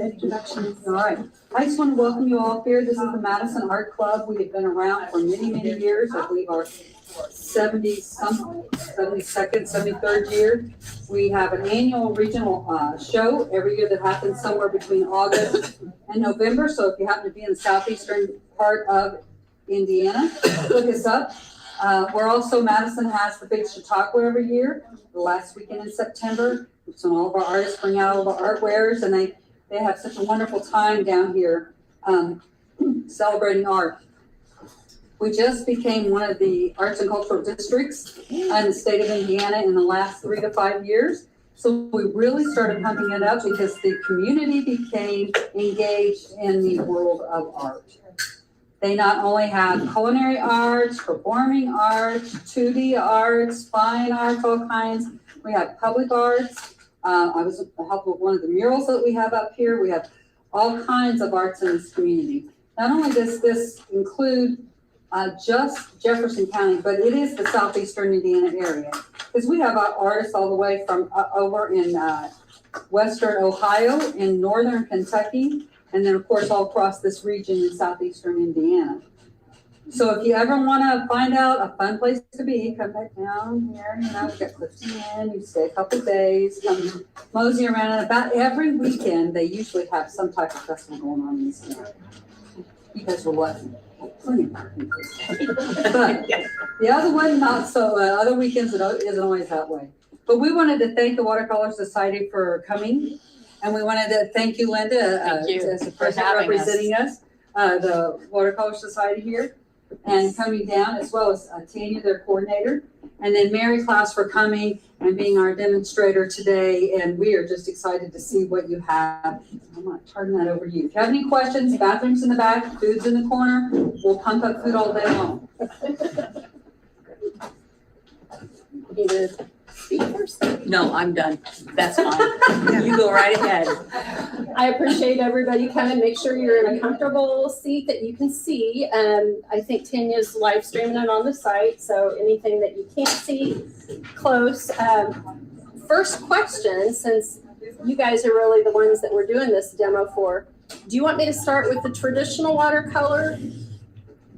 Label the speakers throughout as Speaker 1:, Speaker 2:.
Speaker 1: introductions. All right. I just want to welcome you all here. This is the Madison Art Club. We have been around for many, many years. I believe our 72nd, 73rd year. We have an annual regional show every year that happens somewhere between August and November. So if you happen to be in the southeastern part of Indiana, look us up. We're also, Madison has the big Chautauqua every year, the last weekend in September. So all of our artists bring out all the art wares, and they have such a wonderful time down here celebrating art. We just became one of the arts and cultural districts in the state of Indiana in the last 3 to 5 years. So we really started pumping it up because the community became engaged in the world of art. They not only have culinary arts, performing arts, 2D arts, fine arts, all kinds. We have public arts. I was helping with one of the murals that we have up here. We have all kinds of arts in this community. Not only does this include just Jefferson County, but it is the southeastern Indiana area. Because we have artists all the way from over in western Ohio, in northern Kentucky, and then of course all across this region in southeastern Indiana. So if you ever want to find out a fun place to be, come back down here. You know, we've got Clifton Inn. You stay a couple days, come mosey around. And about every weekend, they usually have some type of festival going on in this town. You guys were lucky. Plenty of parking places. But the other one, not so. Other weekends, it isn't always that way. But we wanted to thank the Watercolor Society for coming, and we wanted to thank you, Linda, as a person representing us, the Watercolor Society here, and coming down, as well as Tanya, their coordinator, and then Mary Clouse for coming and being our demonstrator today. And we are just excited to see what you have. I'm going to turn that over to you. If you have any questions, bathrooms in the back, food's in the corner. We'll pump up food all day long.
Speaker 2: You to speak first?
Speaker 3: No, I'm done. That's fine. You go right ahead.
Speaker 2: I appreciate everybody coming. Make sure you're in a comfortable seat that you can see. I think Tanya's live streaming it on the site, so anything that you can't see close. First question, since you guys are really the ones that we're doing this demo for, do you want me to start with the traditional watercolor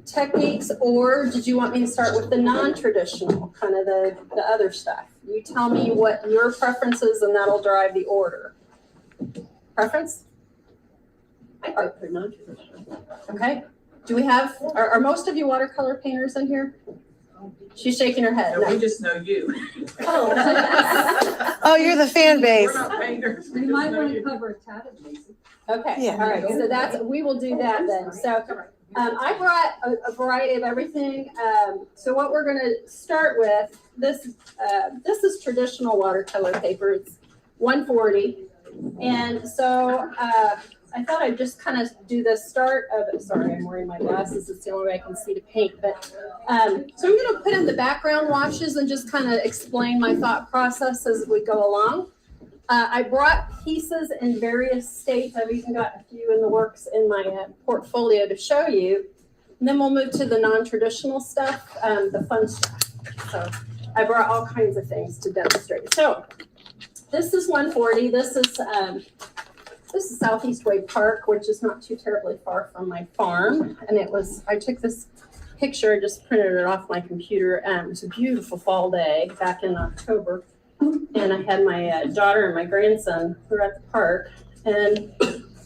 Speaker 2: techniques, or did you want me to start with the non-traditional, kind of the other stuff? You tell me what your preference is, and that'll drive the order. Preference?
Speaker 3: I prefer non-traditional.
Speaker 2: Okay. Do we have, are most of you watercolor painters in here? She's shaking her head.
Speaker 4: No, we just know you.
Speaker 2: Oh,
Speaker 5: Oh, you're the fan base.
Speaker 4: We're not painters.
Speaker 1: We might want to cover a tad at least.
Speaker 2: okay.
Speaker 5: Yeah.
Speaker 2: All right. So we will do that then. So I brought a variety of everything. So what we're going to start with, this is traditional watercolor paper. It's 140. And so I thought I'd just kind of do the start of it. Sorry, I'm wearing my glasses. It's the only way I can see to paint. But so I'm going to put in the background washes and just kind of explain my thought process as we go along. I brought pieces in various states. I've even got a few in the works in my portfolio to show you. And then we'll move to the non-traditional stuff, the fun stuff. So I brought all kinds of things to demonstrate. So this is 140. This is Southeast Way Park, which is not too terribly far from my farm. And I took this picture, just printed it off my computer. It was a beautiful fall day back in October. And I had my daughter and my grandson who were at the park. And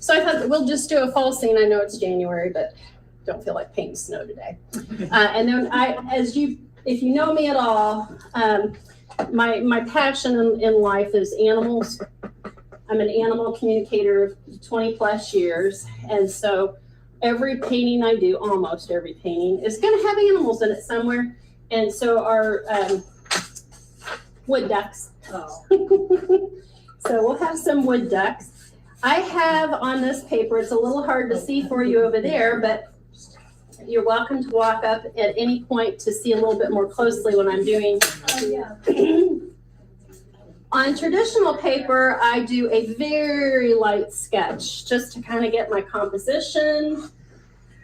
Speaker 2: so I thought we'll just do a fall scene. I know it's January, but don't feel like painting snow today. And then if you know me at all, my passion in life is animals. I'm an animal communicator 20 plus years. And so every painting I do, almost every painting, is going to have animals in it somewhere. And so our wood ducks. Oh. So we'll have some wood ducks. I have on this paper, it's a little hard to see for you over there, but you're welcome to walk up at any point to see a little bit more closely what I'm doing. Oh, yeah. On traditional paper, I do a very light sketch just to kind of get my composition,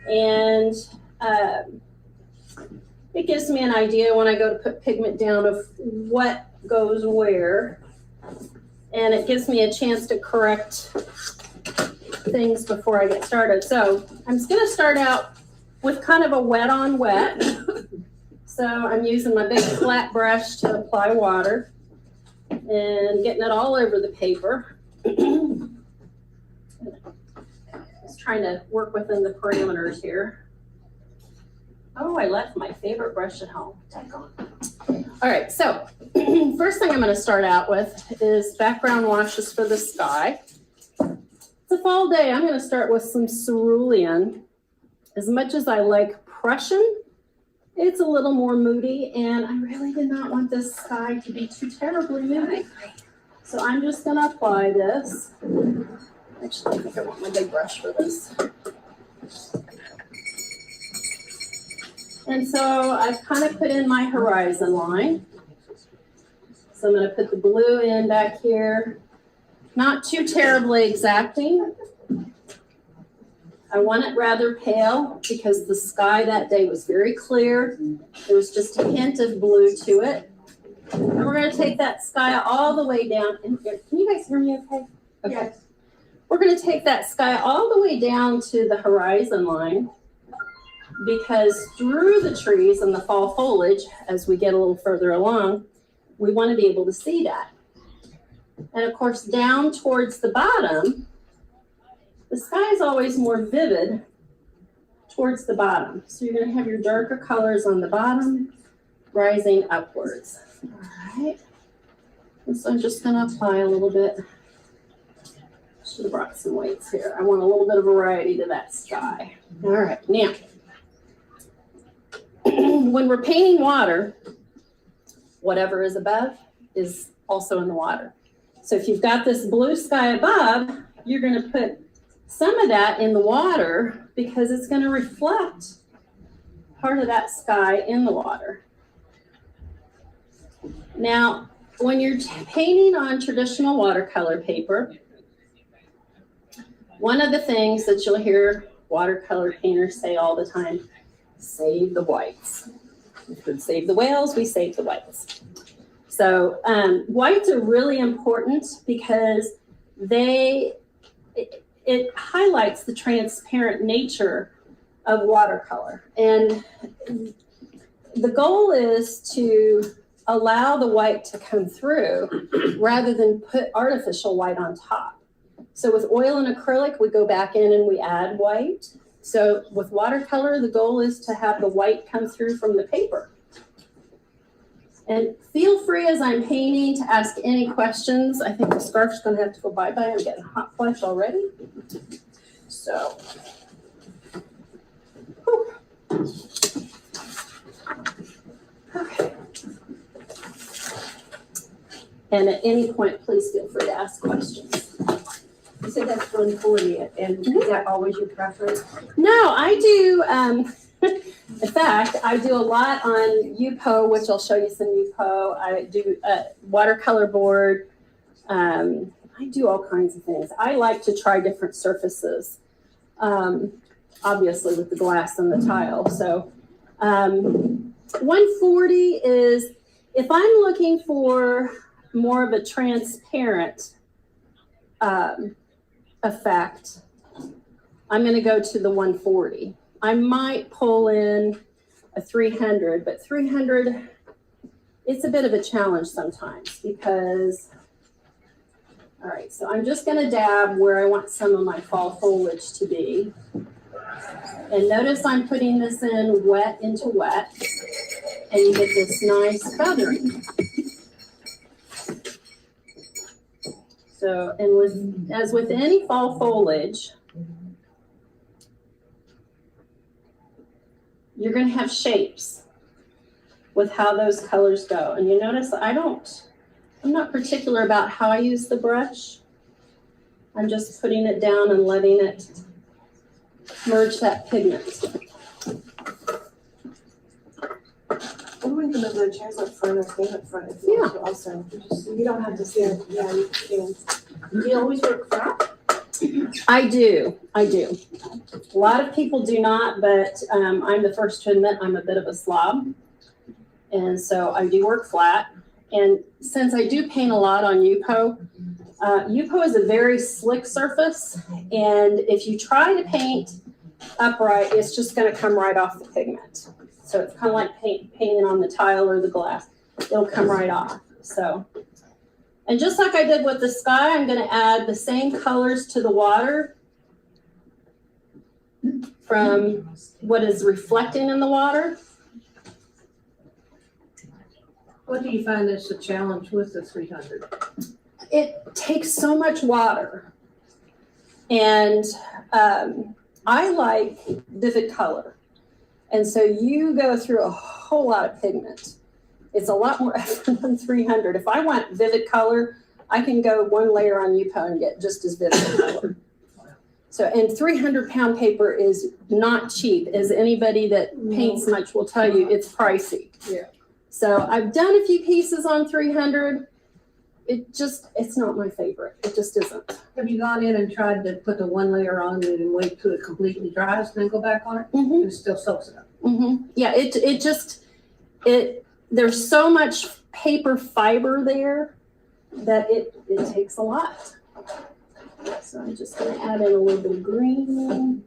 Speaker 2: and it gives me an idea when I go to put pigment down of what goes where, and it gives me a chance to correct things before I get started. So I'm just gonna start out with kind of a wet on wet. So I'm using my big flat brush to apply water and getting it all over the paper. Just trying to work within the parameters here. Oh, I left my favorite brush at home. All right, so first thing I'm going to start out with is background washes for the sky. It's a fall day. I'm going to start with some cerulean. As much as I like Prussian, it's a little more moody, and I really did not want this sky to be too terribly moody. So I'm just going to apply this. Actually, I think I want my big brush for this. And so I've kind of put in my horizon line. So I'm going to put the blue in back here. Not too terribly exacting. I want it rather pale because the sky that day was very clear. There was just a hint of blue to it. And we're going to take that sky all the way down. Can you guys hear me okay? Okay. Yes. We're going to take that sky all the way down to the horizon line, because through the trees and the fall foliage, as we get a little further along, we want to be able to see that. And of course, down towards the bottom, the sky is always more vivid towards the bottom. So you're going to have your darker colors on the bottom, rising upwards. All right. And so I'm just going to apply a little bit. Should have brought some weights here. I want a little bit of variety to that sky. All right, now, when we're painting water, whatever is above is also in the water. So if you've got this blue sky above, you're going to put some of that in the water because it's going to reflect part of that sky in the water. Now, when you're painting on traditional watercolor paper, one of the things that you'll hear watercolor painters say all the time, save the whites. We could save the whales, we save the whites. So whites are really important because it highlights the transparent nature of watercolor. And the goal is to allow the white to come through rather than put artificial white on top. So with oil and acrylic, we go back in and we add white. So with watercolor, the goal is to have the white come through from the paper. And feel free as I'm painting to ask any questions. I think the scarf's going to have to go bye-bye. I'm getting hot flush already. So, whew. Okay. And at any point, please feel free to ask questions.
Speaker 4: You said that's 140, and is that always your preference?
Speaker 2: No, I do, in fact, I do a lot on UPO, which I'll show you some UPO. I do watercolor board. I do all kinds of things. I like to try different surfaces, obviously with the glass and the tile. So 140 is, if I'm looking for more of a transparent effect, I'm going to go to the 140. I might pull in a 300, but 300, it's a bit of a challenge sometimes because, all right, so I'm just going to dab where I want some of my fall foliage to be. And notice I'm putting this in wet into wet, and you get this nice feathering. So, and as with any fall foliage, you're going to have shapes with how those colors go. And you notice I'm not particular about how I use the brush. I'm just putting it down and letting it merge that pigment.
Speaker 4: I'm going to move the chairs up front or stand up front if you want to also. You don't have to stand. Yeah, you can. Do you always work flat?
Speaker 2: I do. A lot of people do not, but I'm the first to admit I'm a bit of a slob. And so I do work flat. And since I do paint a lot on UPO, Yupo is a very slick surface, and if you try to paint upright, it's just going to come right off the pigment. So it's kind of like painting on the tile or the glass. It'll come right off. So, and just like I did with the sky, I'm going to add the same colors to the water from what is reflecting in the water.
Speaker 5: What do you find is a challenge with the 300?
Speaker 2: It takes so much water, and I like vivid color. And so you go through a whole lot of pigment. It's a lot more effort than 300. If I want vivid color, I can go one layer on Yupo and get just as vivid color. So, and 300-pound paper is not cheap. As anybody that paints much will tell you, it's pricey.
Speaker 5: Yeah.
Speaker 2: So I've done a few pieces on 300. It's not my favorite. It just isn't.
Speaker 5: Have you gone in and tried to put the one layer on it and wait till it completely dries and then go back on it?
Speaker 2: Mm-hmm.
Speaker 5: And it still soaks it up.
Speaker 2: Mm-hmm. Yeah, there's so much paper fiber there that it takes a lot. So I'm just going to add in a little bit of green.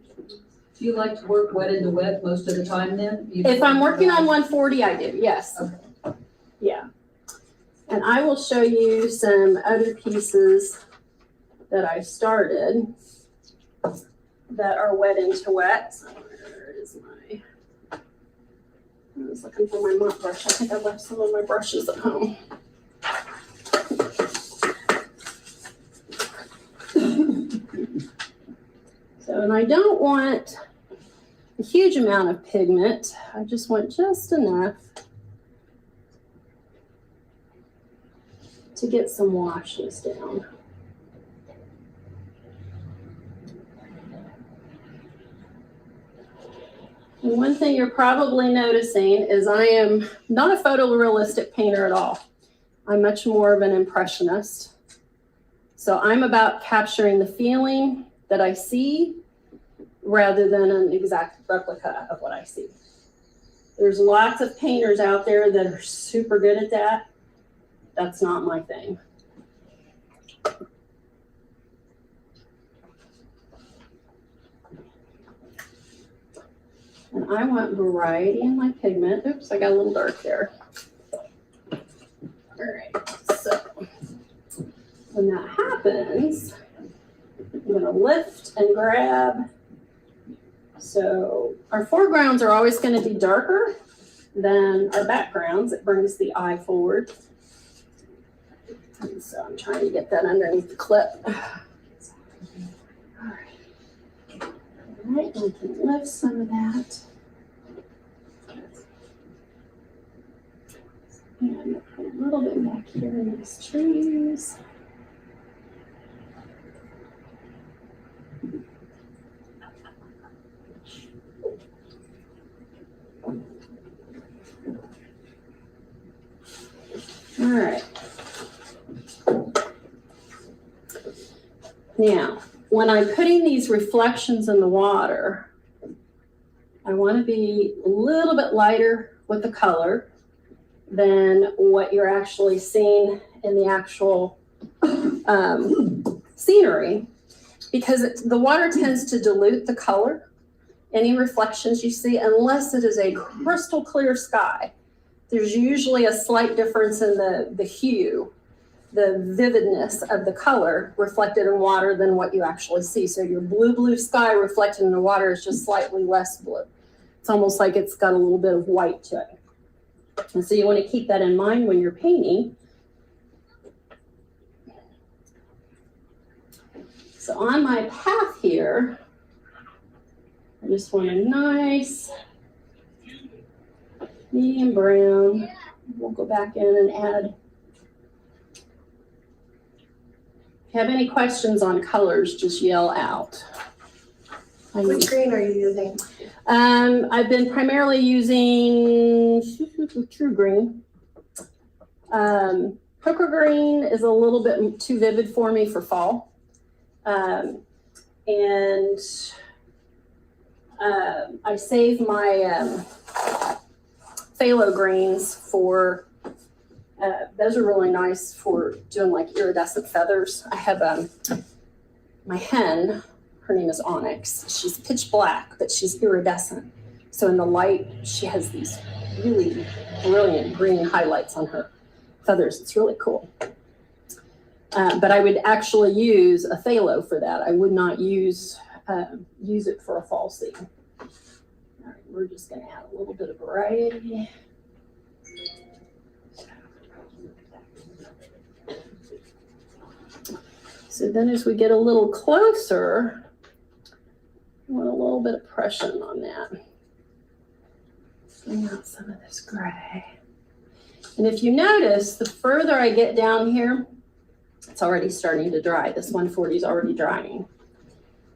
Speaker 1: Do you like to work wet into wet most of the time then?
Speaker 2: If I'm working on 140, I do, yes.
Speaker 1: Okay.
Speaker 2: Yeah. And I will show you some other pieces that I started that are wet into wet. So where is my, I was looking for my mop brush. I think I left some of my brushes at home. So, and I don't want a huge amount of pigment. I just want just enough to get some washes down. And one thing you're probably noticing is I am not a photorealistic painter at all. I'm much more of an impressionist. So I'm about capturing the feeling that I see rather than an exact replica of what I see. There's lots of painters out there that are super good at that. That's not my thing. And I want variety in my pigment. Oops, I got a little dark there. All right, so when that happens, I'm gonna lift and grab. So our foregrounds are always gonna be darker than our backgrounds. It brings the eye forward. And so I'm trying to get that underneath the clip. All right, we can lift some of that. And put a little bit back here in these trees. All right. Now, when I'm putting these reflections in the water, I want to be a little bit lighter with the color than what you're actually seeing in the actual scenery, because the water tends to dilute the color, any reflections you see, unless it is a crystal clear sky. There's usually a slight difference in the hue, the vividness of the color reflected in water than what you actually see. So your blue sky reflected in the water is just slightly less blue. It's almost like it's got a little bit of white to it. And so you want to keep that in mind when you're painting. So on my path here, I just want a nice medium brown. We'll go back in and add. If you have any questions on colors, just yell out.
Speaker 4: Which green are you using?
Speaker 2: I've been primarily using True Green. Poker Green is a little bit too vivid for me for fall. And I save my phthalo greens for those are really nice for doing like iridescent feathers. I have my hen, her name is Onyx. She's pitch black, but she's iridescent. So in the light, she has these really brilliant green highlights on her feathers. It's really cool. But I would actually use a phthalo for that. I would not use it for a falsie. All right, we're just gonna add a little bit of variety. So then as we get a little closer, I want a little bit of pressure on that. Bring out some of this gray. And if you notice, the further I get down here, it's already starting to dry. This 140 is already drying.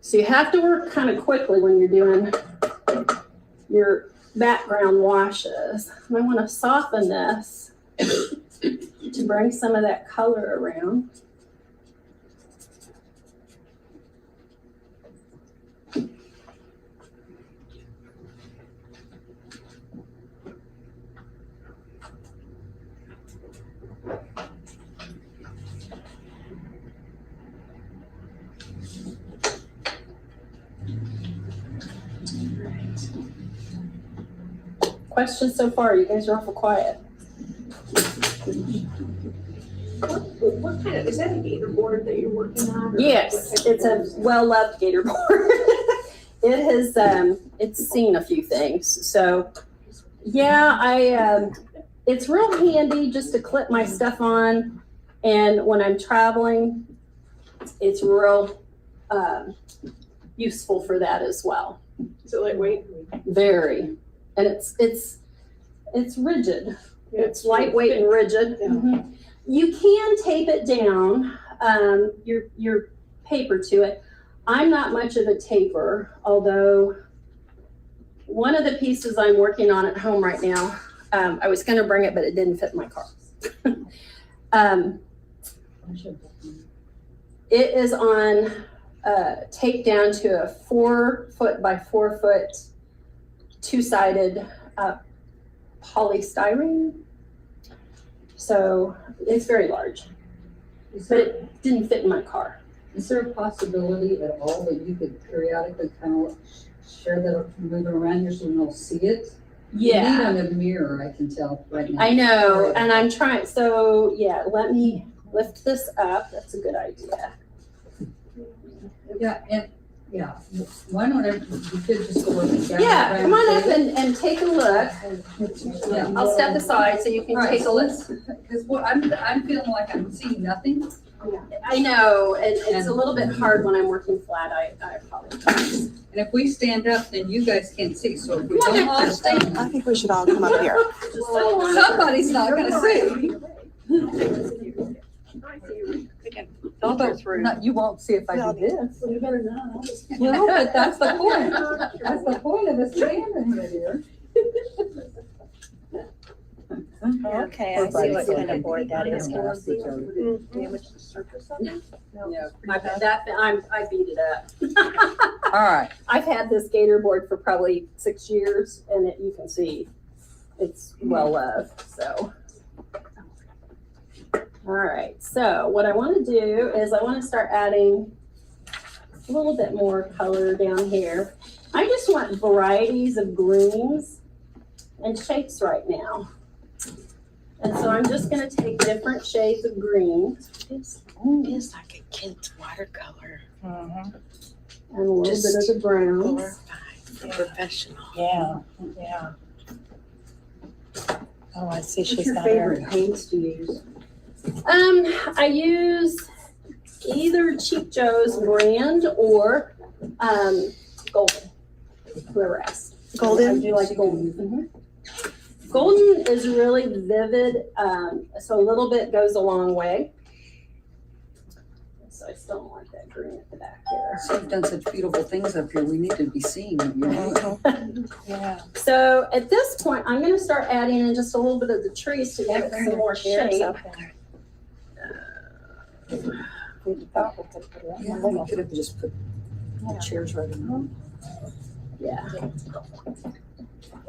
Speaker 2: So you have to work kind of quickly when you're doing your background washes. And I want to soften this to bring some of that color around. Questions so far? You guys are awful quiet.
Speaker 4: What kind of, is that a gator board that you're working on? or
Speaker 2: Yes,
Speaker 4: what type
Speaker 2: it's
Speaker 4: of
Speaker 2: a
Speaker 4: board is it?
Speaker 2: well-loved gator board. It has, it's seen a few things. So, yeah, it's real handy just to clip my stuff on. And when I'm traveling, it's real useful for that as well.
Speaker 4: Is it lightweight?
Speaker 2: Very. And it's rigid.
Speaker 4: Yeah,
Speaker 2: It's lightweight and rigid.
Speaker 4: Yeah.
Speaker 2: Mhm. You can tape it down, your paper to it. I'm not much of a taper, although one of the pieces I'm working on at home right now, I was going to bring it, but it didn't fit in my car. It is on taped down to a 4 foot by 4 foot two-sided polystyrene. So it's very large, but it didn't fit in my car.
Speaker 1: Is there a possibility at all that you could periodically kind of share that, move it around here so we don't see it? You need on a mirror, I can tell right now.
Speaker 2: I know, and I'm trying, so yeah, let me lift this up. That's a good idea.
Speaker 1: Yeah, and, yeah, why don't you could just go over and gather
Speaker 2: Yeah,
Speaker 1: around
Speaker 2: come on up
Speaker 1: the
Speaker 2: and take a look.
Speaker 1: table. Yeah.
Speaker 2: I'll step aside so you can
Speaker 1: All right,
Speaker 2: take a
Speaker 1: so
Speaker 2: look.
Speaker 1: let's, because I'm feeling like I'm seeing nothing.
Speaker 2: I know, and it's a little bit hard when I'm working flat. I apologize.
Speaker 1: And if we stand up, then you guys can't see, so if we
Speaker 2: Come on
Speaker 1: don't
Speaker 2: up.
Speaker 1: all stand,
Speaker 4: I think we should all come up here.
Speaker 1: somebody's not gonna see.
Speaker 3: Filter through.
Speaker 1: No, you won't see if I do this.
Speaker 4: You better not.
Speaker 1: Well, but that's the point. That's the point of us standing here.
Speaker 6: Okay, I see what kind of board that is. Can we see damage the surface of it?
Speaker 1: Yeah.
Speaker 2: I beat it up.
Speaker 1: All right.
Speaker 2: I've had this gator board for probably 6 years, and you can see it's well loved. So, all right. So what I want to do is I want to start adding a little bit more color down here. I just want varieties of greens and shapes right now. And so I'm just going to take different shades of green
Speaker 6: It's like a kid's watercolor.
Speaker 2: and a little
Speaker 6: Just
Speaker 2: bit of the browns.
Speaker 6: Glorified, professional.
Speaker 7: Yeah, yeah. Oh, I see
Speaker 1: What's
Speaker 7: she's
Speaker 1: your
Speaker 7: got
Speaker 1: favorite
Speaker 7: her.
Speaker 1: paints to use?
Speaker 2: I use either Cheap Joe's brand or Golden. Whoever asked.
Speaker 4: Golden?
Speaker 2: I do like Golden. Mhm. Golden is really vivid, so a little bit goes a long way. So I still don't like that green at the back there.
Speaker 1: So you've done such beautiful things up here, we need to be seeing them, you know?
Speaker 7: Yeah.
Speaker 2: So at this point, I'm going to start adding in just a little bit of the trees to give it some more shape.
Speaker 7: We thought we could put it in
Speaker 1: Yeah,
Speaker 7: the
Speaker 1: we
Speaker 7: middle.
Speaker 1: could have just put the chairs right in.
Speaker 2: Yeah.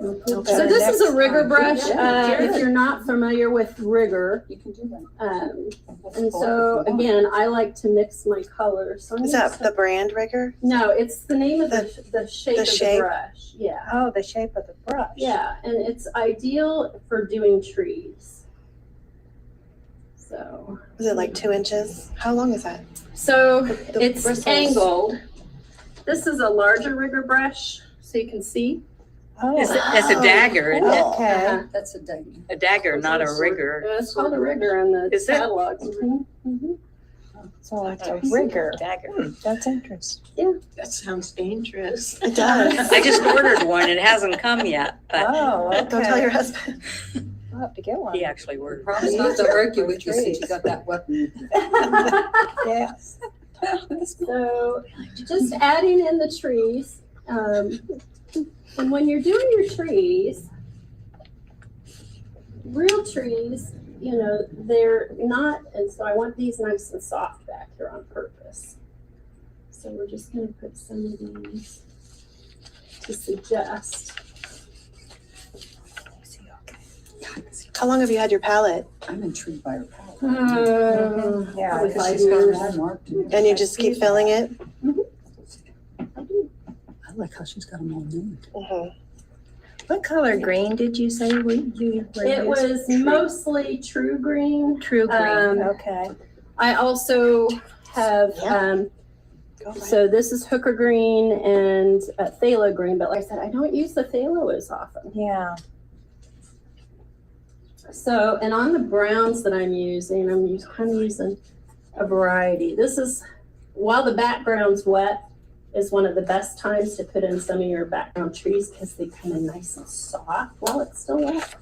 Speaker 2: So this is a rigger brush. If you're not familiar with rigger,
Speaker 1: You can do that.
Speaker 2: and so again, I like to mix my colors. So I'm
Speaker 4: Is
Speaker 2: gonna
Speaker 4: that the brand rigger?
Speaker 2: No, it's the name of the shape
Speaker 4: the
Speaker 2: of the
Speaker 4: shape?
Speaker 2: brush. Yeah.
Speaker 6: Oh, the shape of the brush.
Speaker 2: Yeah, and it's ideal for doing trees. So,
Speaker 4: Is it like 2 inches? How long is that?
Speaker 2: so
Speaker 4: The
Speaker 2: it's
Speaker 4: bristles.
Speaker 2: angled. This is a larger rigger brush, so you can see.
Speaker 6: Oh,
Speaker 3: That's a dagger, isn't it?
Speaker 6: okay.
Speaker 1: That's a dang.
Speaker 3: A dagger, not a rigger.
Speaker 2: Yeah, it's called a rigger in the
Speaker 3: Is it?
Speaker 2: catalog.
Speaker 6: So it's a rigger.
Speaker 3: Dagger.
Speaker 6: That's interesting.
Speaker 5: That sounds dangerous.
Speaker 4: It does.
Speaker 3: I just ordered one. It hasn't come yet, but
Speaker 6: Oh, okay.
Speaker 4: Don't tell your husband.
Speaker 6: I'll have to get one.
Speaker 3: he actually ordered.
Speaker 1: Promise not to argue with you since you got that weapon.
Speaker 6: Yes.
Speaker 2: So just adding in the trees. And when you're doing your trees, real trees, you know, they're not, and so I want these nice and soft back here on purpose. So we're just gonna put some of these to suggest.
Speaker 4: How long have you had your palette?
Speaker 1: I'm intrigued by her palette.
Speaker 6: Yeah.
Speaker 2: Probably
Speaker 1: Because
Speaker 2: 5
Speaker 1: she's got
Speaker 2: years.
Speaker 1: them all marked.
Speaker 4: And you just keep filling it?
Speaker 1: I like how she's got them all named.
Speaker 4: Mhm.
Speaker 6: What color green did you say you were
Speaker 2: It was mostly true green.
Speaker 6: True green.
Speaker 2: Um,
Speaker 6: Okay.
Speaker 2: I also have,
Speaker 4: Go for it.
Speaker 2: so this is hooker green and phthalo green, but like I said, I don't use the phthalo as often.
Speaker 6: Yeah.
Speaker 2: So, and on the browns that I'm using, kind of using a variety. This is, while the background's wet, is one of the best times to put in some of your background trees because they come in nice and soft while it's still wet.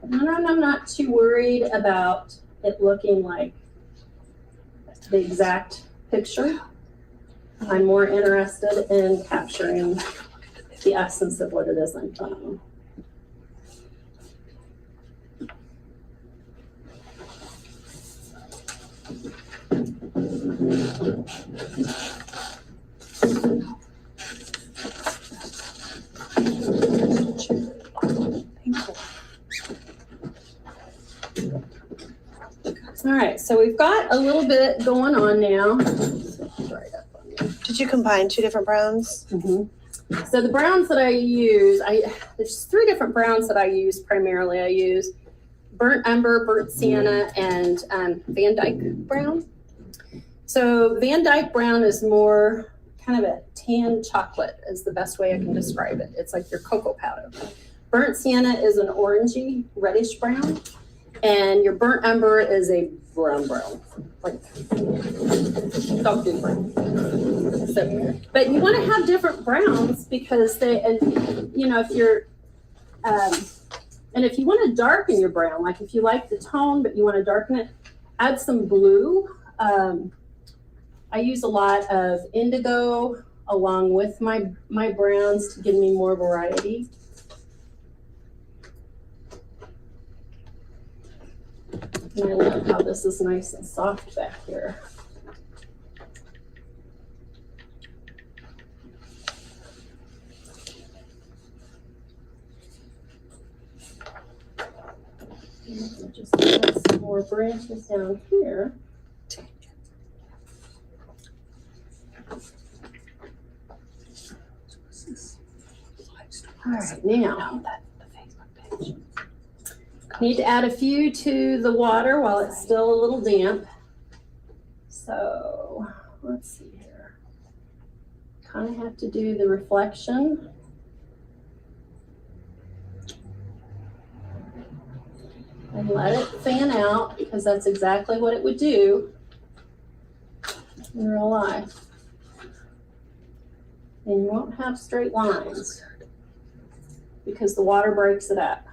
Speaker 2: And I'm not too worried about it looking like the exact picture. I'm more interested in capturing the essence of what it is I'm doing. All right, so we've got a little bit going on now. Right up on there.
Speaker 4: Did you combine 2 different browns?
Speaker 2: So the browns that I use, there's 3 different browns that I use primarily. I use burnt umber, burnt sienna, and Van Dyke brown. So Van Dyke brown is more kind of a tan chocolate is the best way I can describe it. It's like your cocoa powder. Burnt sienna is an orangey reddish brown, and your burnt umber is a brown, like dog food brown. So, but you want to have different browns because they, and you know, if you're, and if you want to darken your brown, like if you like the tone but you want to darken it, add some blue. I use a lot of indigo along with my browns to give me more variety. And I love how this is nice and soft back here. And just add some more branches down here. All right, now, need to add a few to the water while it's still a little damp. So, let's see here. Kind of have to do the reflection. And let it fan out because that's exactly what it would do in real life. And you won't have straight lines because the water breaks it up.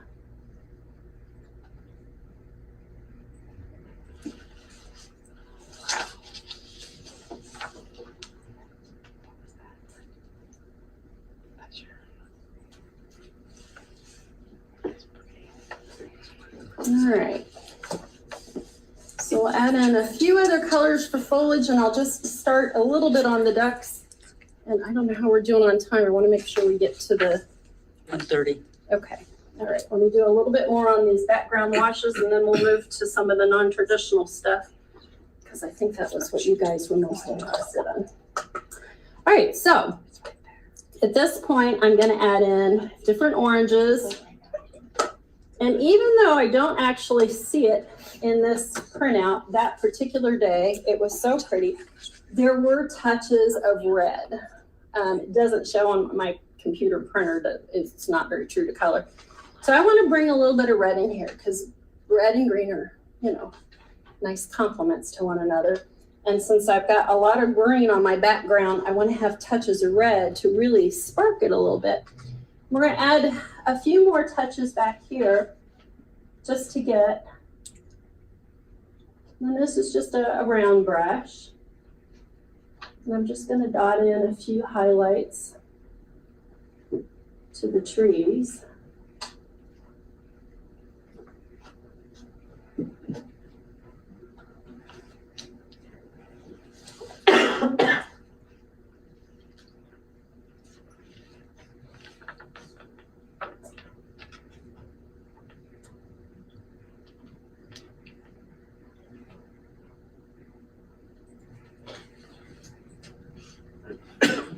Speaker 2: All right. So So we'll add in a few other colors for foliage, and I'll just start a little bit on the ducks. And I don't know how we're doing on time. I want to make sure we get to the
Speaker 3: 1:30.
Speaker 2: Okay, all right, let me do a little bit more on these background washes and then we'll move to some of the non-traditional stuff. Because I think that was what you guys were most interested in. All right, so at this point, I'm gonna add in different oranges. And even though I don't actually see it in this printout, that particular day, it was so pretty. There were touches of red. It doesn't show on my computer printer that it's not very true to color. So I want to bring a little bit of red in here because red and green are, you know, nice complements to one another. And since I've got a lot of green on my background, I want to have touches of red to really spark it a little bit. We're going to add a few more touches back here just to get, and this is just a round brush. And I'm just going to dot in a few highlights to the trees.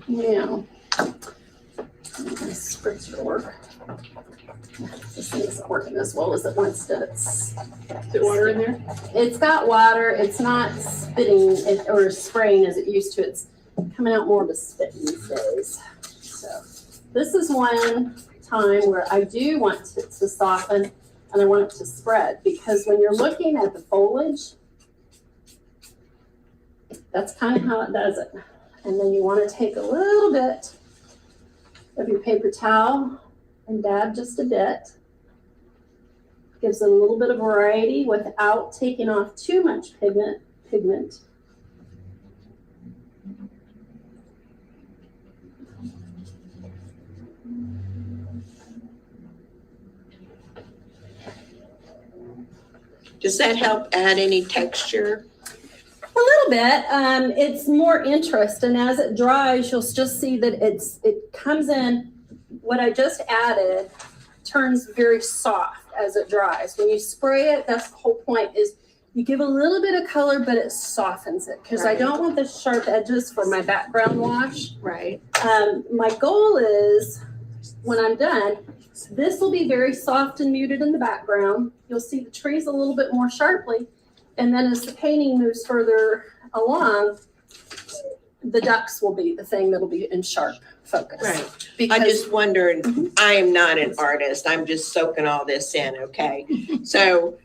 Speaker 2: Now, this spritzer work. This thing isn't working as well as it once did. Is it water in there? It's got water. It's not spitting it or spraying as it used to. It's coming out more of a spit these days. So this is one time where I do want it to soften and I want it to spread, because when you're looking at the foliage, that's kind of how it does it. And then you want to take a little bit of your paper towel and dab just a bit. Gives it a little bit of variety without taking off too much pigment.
Speaker 8: Does that help add any texture?
Speaker 2: A little bit. It's more interest, and as it dries, you'll just see that it comes in. What I just added turns very soft as it dries. When you spray it, that's the whole point, is you give a little bit of color, but it softens it, because I don't want the sharp edges for my background wash.
Speaker 8: Right.
Speaker 2: My goal is, when I'm done, this will be very soft and muted in the background. You'll see the trees a little bit more sharply. And then as the painting moves further along, the ducks will be the thing that'll be in sharp focus.
Speaker 8: Right.
Speaker 2: Because
Speaker 8: I just wondered, I am not an artist. I'm just soaking all this in, okay? So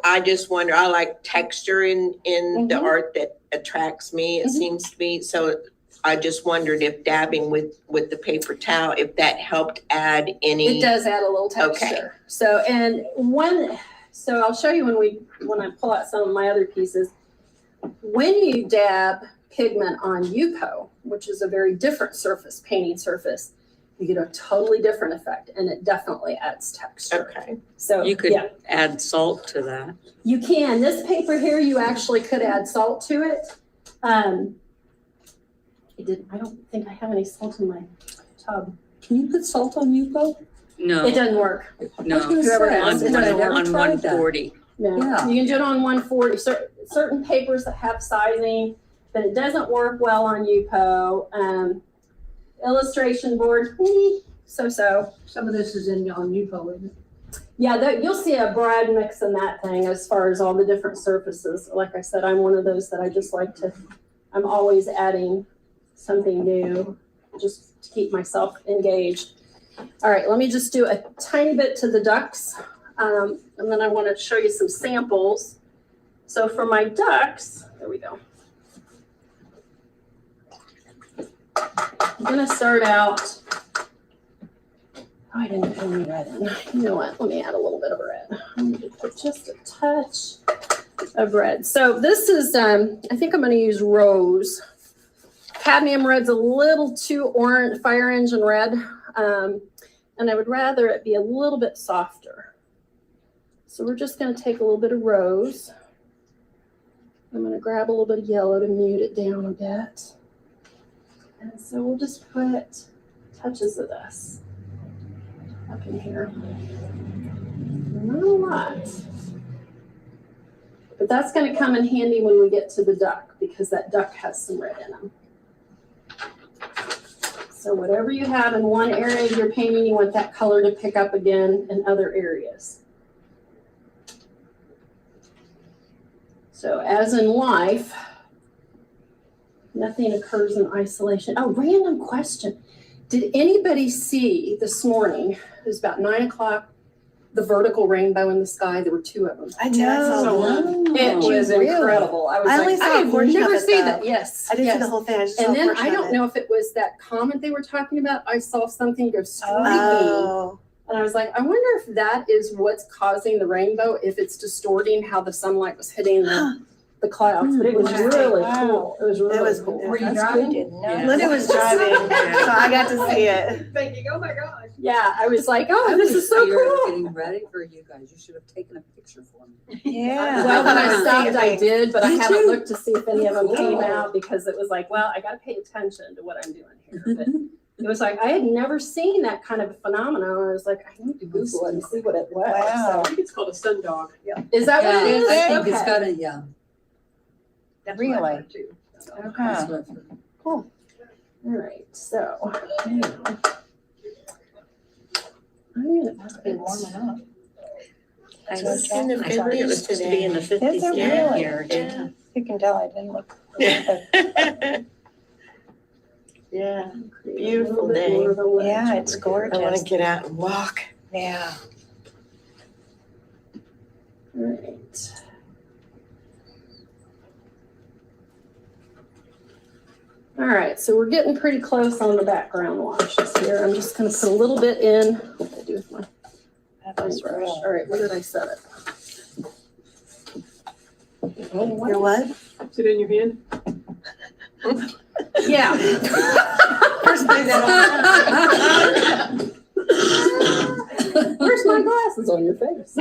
Speaker 8: I just wonder, I like texture in the art that attracts me, it seems to be. So I just wondered if dabbing with the paper towel, if that helped add any.
Speaker 2: it does add a little texture.
Speaker 8: Okay.
Speaker 2: So I'll show you when I pull out some of my other pieces. When you dab pigment on Yupo, which is a very different surface, painting surface, you get a totally different effect, and it definitely adds texture.
Speaker 8: Okay.
Speaker 2: So
Speaker 3: You could
Speaker 2: yeah,
Speaker 3: add salt to that.
Speaker 2: you can. This paper here, you actually could add salt to it. I don't think I have any salt in my tub.
Speaker 1: Can you put salt on Yupo?
Speaker 3: No,
Speaker 2: It doesn't work.
Speaker 3: no.
Speaker 2: Whoever
Speaker 3: On
Speaker 2: has, it doesn't work.
Speaker 3: on 140.
Speaker 2: No,
Speaker 1: Yeah.
Speaker 2: you can do it on 140. Certain papers that have sizing, but it doesn't work well on Yupo. Illustration board, so.
Speaker 5: Some of this is on Yupo, isn't it?
Speaker 2: Yeah, you'll see a broad mix in that thing as far as all the different surfaces. Like I said, I'm one of those that I just like to, I'm always adding something new just to keep myself engaged. All right, let me just do a tiny bit to the ducks. And then I want to show you some samples. So for my ducks, there we go. I'm going to start out. Oh, I didn't put any red in. You know what? Let me add a little bit of red. I'm going to put just a touch of red. So this is, I think I'm going to use rose. Cadmium red's a little too orange, fire engine red. And I would rather it be a little bit softer. So we're just going to take a little bit of rose. I'm gonna grab a little bit of yellow to mute it down a bit. And so we'll just put touches of this up in here. Not a lot. But that's gonna come in handy when we get to the duck, because that duck has some red in them. So whatever you have in one area of your painting, you want that color to pick up again in other areas. So as in life, nothing occurs in isolation. Oh, random question. Did anybody see this morning, it was about 9 o'clock, the vertical rainbow in the sky? There were 2 of them.
Speaker 4: I did, I saw one.
Speaker 2: It was
Speaker 4: Really?
Speaker 2: incredible. I was
Speaker 4: I only
Speaker 2: like,
Speaker 4: saw a
Speaker 2: I've
Speaker 4: portion of
Speaker 2: never
Speaker 4: it,
Speaker 2: seen
Speaker 4: though.
Speaker 2: that. Yes.
Speaker 4: I didn't
Speaker 2: yes.
Speaker 4: see the whole thing, I just saw
Speaker 2: And
Speaker 4: a
Speaker 2: then
Speaker 4: portion
Speaker 2: I
Speaker 4: of
Speaker 2: don't
Speaker 4: it.
Speaker 2: know if it was that comet they were talking about. I saw something go streaking.
Speaker 4: Oh,
Speaker 2: And I was like, I wonder if that is what's causing the rainbow, if it's distorting how the sunlight was hitting the clouds. But it was really cool. It was really cool.
Speaker 1: Were you
Speaker 6: That's
Speaker 1: driving?
Speaker 6: good, didn't know.
Speaker 4: Linda was driving, so I got to see it.
Speaker 2: Thinking, oh my gosh. Yeah, I was like, oh,
Speaker 1: I
Speaker 2: this
Speaker 1: was
Speaker 2: is so
Speaker 1: here
Speaker 2: cool.
Speaker 1: Getting ready for you guys. You should have taken a picture for me.
Speaker 6: Yeah.
Speaker 2: Well, when I stopped, I
Speaker 4: Thanks.
Speaker 2: did, but I
Speaker 1: Me
Speaker 2: haven't
Speaker 1: too.
Speaker 2: looked to see if any of them came
Speaker 1: Cool.
Speaker 2: out, because it was like, well, I got to pay attention to what I'm doing here. But it was like, I had never seen that kind of a phenomenon. I was like, I need to Google it and see what it was.
Speaker 6: Wow.
Speaker 2: So,
Speaker 5: think it's called a sundog. Yeah.
Speaker 2: is that what it
Speaker 1: Yeah,
Speaker 2: is?
Speaker 1: I think it's
Speaker 2: Okay.
Speaker 1: got a, yeah.
Speaker 5: That's
Speaker 6: Really?
Speaker 5: what I thought too.
Speaker 6: Okay.
Speaker 1: that's what I've heard.
Speaker 2: All right, so. I'm gonna
Speaker 6: Must be warming up.
Speaker 3: I
Speaker 6: So
Speaker 3: was in the
Speaker 6: it's already
Speaker 3: fifties
Speaker 6: supposed
Speaker 3: today.
Speaker 6: Is it really?
Speaker 3: Here, yeah.
Speaker 6: You can tell I didn't look.
Speaker 8: Yeah,
Speaker 2: create a
Speaker 8: Beautiful
Speaker 2: little bit
Speaker 8: day.
Speaker 2: more of a ledge
Speaker 6: Yeah, it's
Speaker 2: over here.
Speaker 8: I wanna
Speaker 6: gorgeous.
Speaker 8: get out and walk.
Speaker 6: Yeah.
Speaker 2: All right. All right, so we're getting pretty close on the background washes here. I'm just gonna put a little bit in. What did I do with my
Speaker 6: That was
Speaker 2: paintbrush?
Speaker 6: real.
Speaker 2: All right, where did I set it?
Speaker 4: Your what?
Speaker 5: Is it in your hand?
Speaker 2: Yeah.
Speaker 4: First thing that
Speaker 2: Where's my glasses on your face?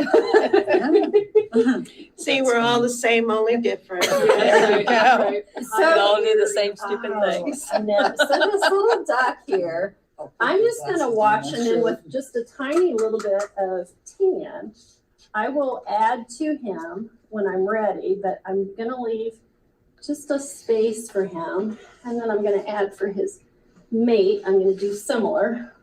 Speaker 8: See, we're all the same, only different.
Speaker 6: There you go.
Speaker 3: We all do the same stupid things.
Speaker 2: And then, so this little duck here, I'm just gonna wash him in with just a tiny little bit of tan. I will add to him when I'm ready, but I'm gonna leave just a space for him. And then I'm gonna add for his mate, I'm gonna do similar.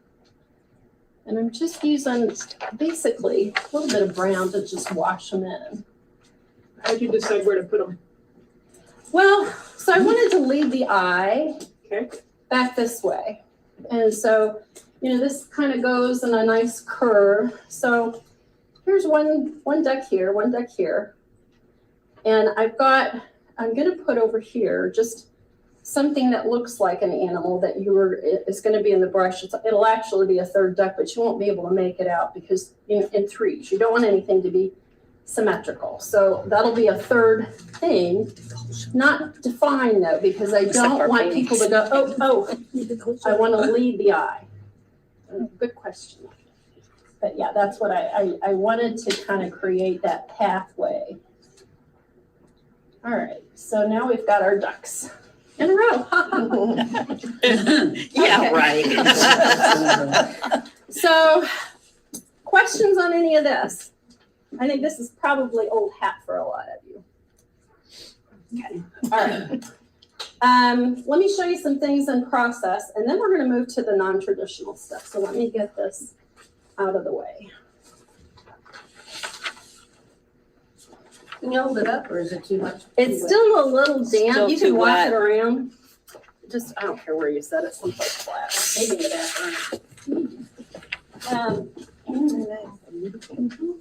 Speaker 2: And I'm just using basically a little bit of brown to just wash them in.
Speaker 5: How'd you decide where to put them?
Speaker 2: Well, so I wanted to lead the eye
Speaker 5: Okay.
Speaker 2: back this way. And so, you know, this kind of goes in a nice curve. So here's one duck here, one duck here. And I'm gonna put over here just something that looks like an animal that is gonna be in the brush. It'll actually be a third duck, but you won't be able to make it out because in threes, you don't want anything to be symmetrical. So that'll be a third thing, not defined though, because I don't want people to go, oh, I want to lead the eye. Good question. But yeah, that's what I wanted to kind of create that pathway. All right, so now we've got our ducks in a row.
Speaker 8: Yeah, right.
Speaker 2: So, questions on any of this? I think this is probably old hat for a lot of you. Okay, all right. Let me show you some things in process, and then we're going to move to the non-traditional stuff. So let me get this out of the way.
Speaker 1: Can you hold it up or is it too much?
Speaker 2: It's still a little damp.
Speaker 3: Still
Speaker 2: You can
Speaker 3: too
Speaker 2: wash
Speaker 3: wet.
Speaker 2: it around. Just, I don't care where you set it, someplace flat, maybe in the bathroom.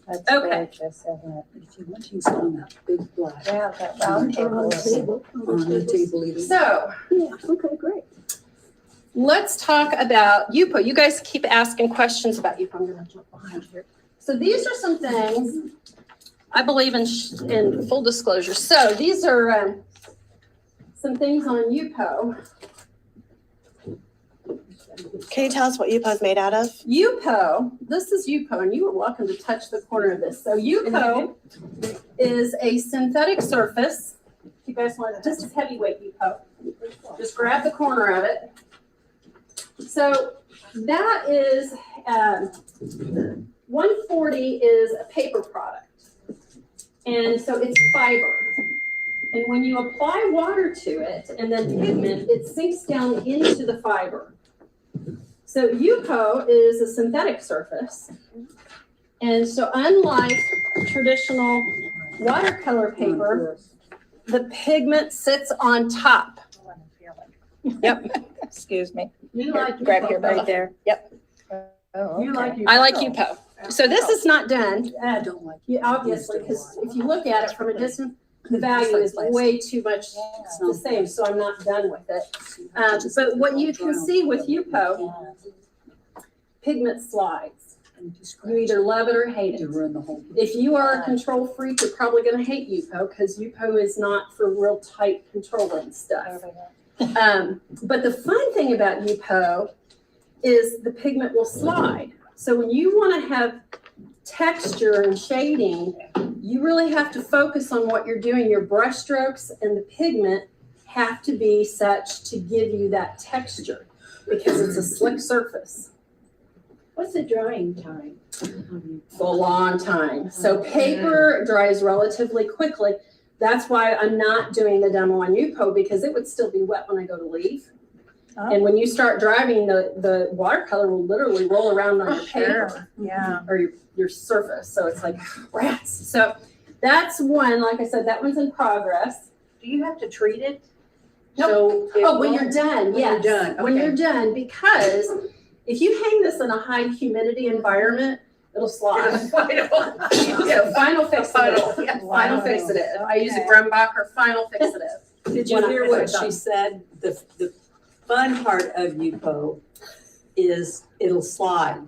Speaker 6: That's
Speaker 2: Okay.
Speaker 6: gorgeous, isn't it?
Speaker 1: If you want to use it on that big black.
Speaker 6: Yeah, that round table.
Speaker 1: On the table even.
Speaker 2: So, okay, great. Let's talk about UPO. You guys keep asking questions about UPO. I'm going to jump behind here. So these are some things I believe in full disclosure. So these are some things on UPO.
Speaker 4: Can you tell us what UPO is made out of?
Speaker 2: UPO, this is UPO, and you are welcome to touch the corner of this. So UPO is a synthetic surface guys want, this is heavyweight Yupo. Just grab the corner of it. So that is, 140 is a paper product. And so it's fiber. And when you apply water to it and then pigment, it sinks down into the fiber. So Yupo is a synthetic surface. And so unlike traditional watercolor paper, the pigment sits on top. Yep.
Speaker 6: Excuse me.
Speaker 5: You like
Speaker 6: Grab here,
Speaker 5: Yupo,
Speaker 6: right there. Yep. Oh,
Speaker 5: You like
Speaker 6: okay.
Speaker 2: I like Yupo. So this is not done,
Speaker 5: I don't like.
Speaker 2: obviously, because if you look at it from a distance, the value is way too much the same, so I'm not done with it. But what you can see with Yupo, pigment slides. You either love it or hate it. If you are a control freak, you're probably gonna hate Yupo, because Yupo is not for real tight controlling stuff. But the fun thing about Yupo is the pigment will slide. So when you wanna have texture and shading, you really have to focus on what you're doing. Your brush strokes and the pigment have to be such to give you that texture, because it's a slick surface.
Speaker 5: What's the drying time?
Speaker 2: A long time. So paper dries relatively quickly. That's why I'm not doing the demo on Yupo, because it would still be wet when I go to leave.
Speaker 6: Oh.
Speaker 2: And when you start driving, the watercolor will literally roll around on your paper
Speaker 6: Yeah.
Speaker 2: or your surface. So it's like rats. So that's one, like I said, that one's in progress.
Speaker 5: Do you have to treat it?
Speaker 2: Nope.
Speaker 5: So it
Speaker 2: Oh, when
Speaker 5: won't-
Speaker 2: you're done,
Speaker 5: when you're
Speaker 2: yes.
Speaker 5: done,
Speaker 2: When
Speaker 5: okay.
Speaker 2: you're done, because if you hang this in a high humidity environment, it'll slide. So final fixative. Final fixative. I use a Brumbacher final fixative.
Speaker 3: Did you
Speaker 2: When I-
Speaker 3: hear
Speaker 2: when
Speaker 3: what
Speaker 2: I'm done.
Speaker 3: she said? The fun part of Yupo is it'll slide.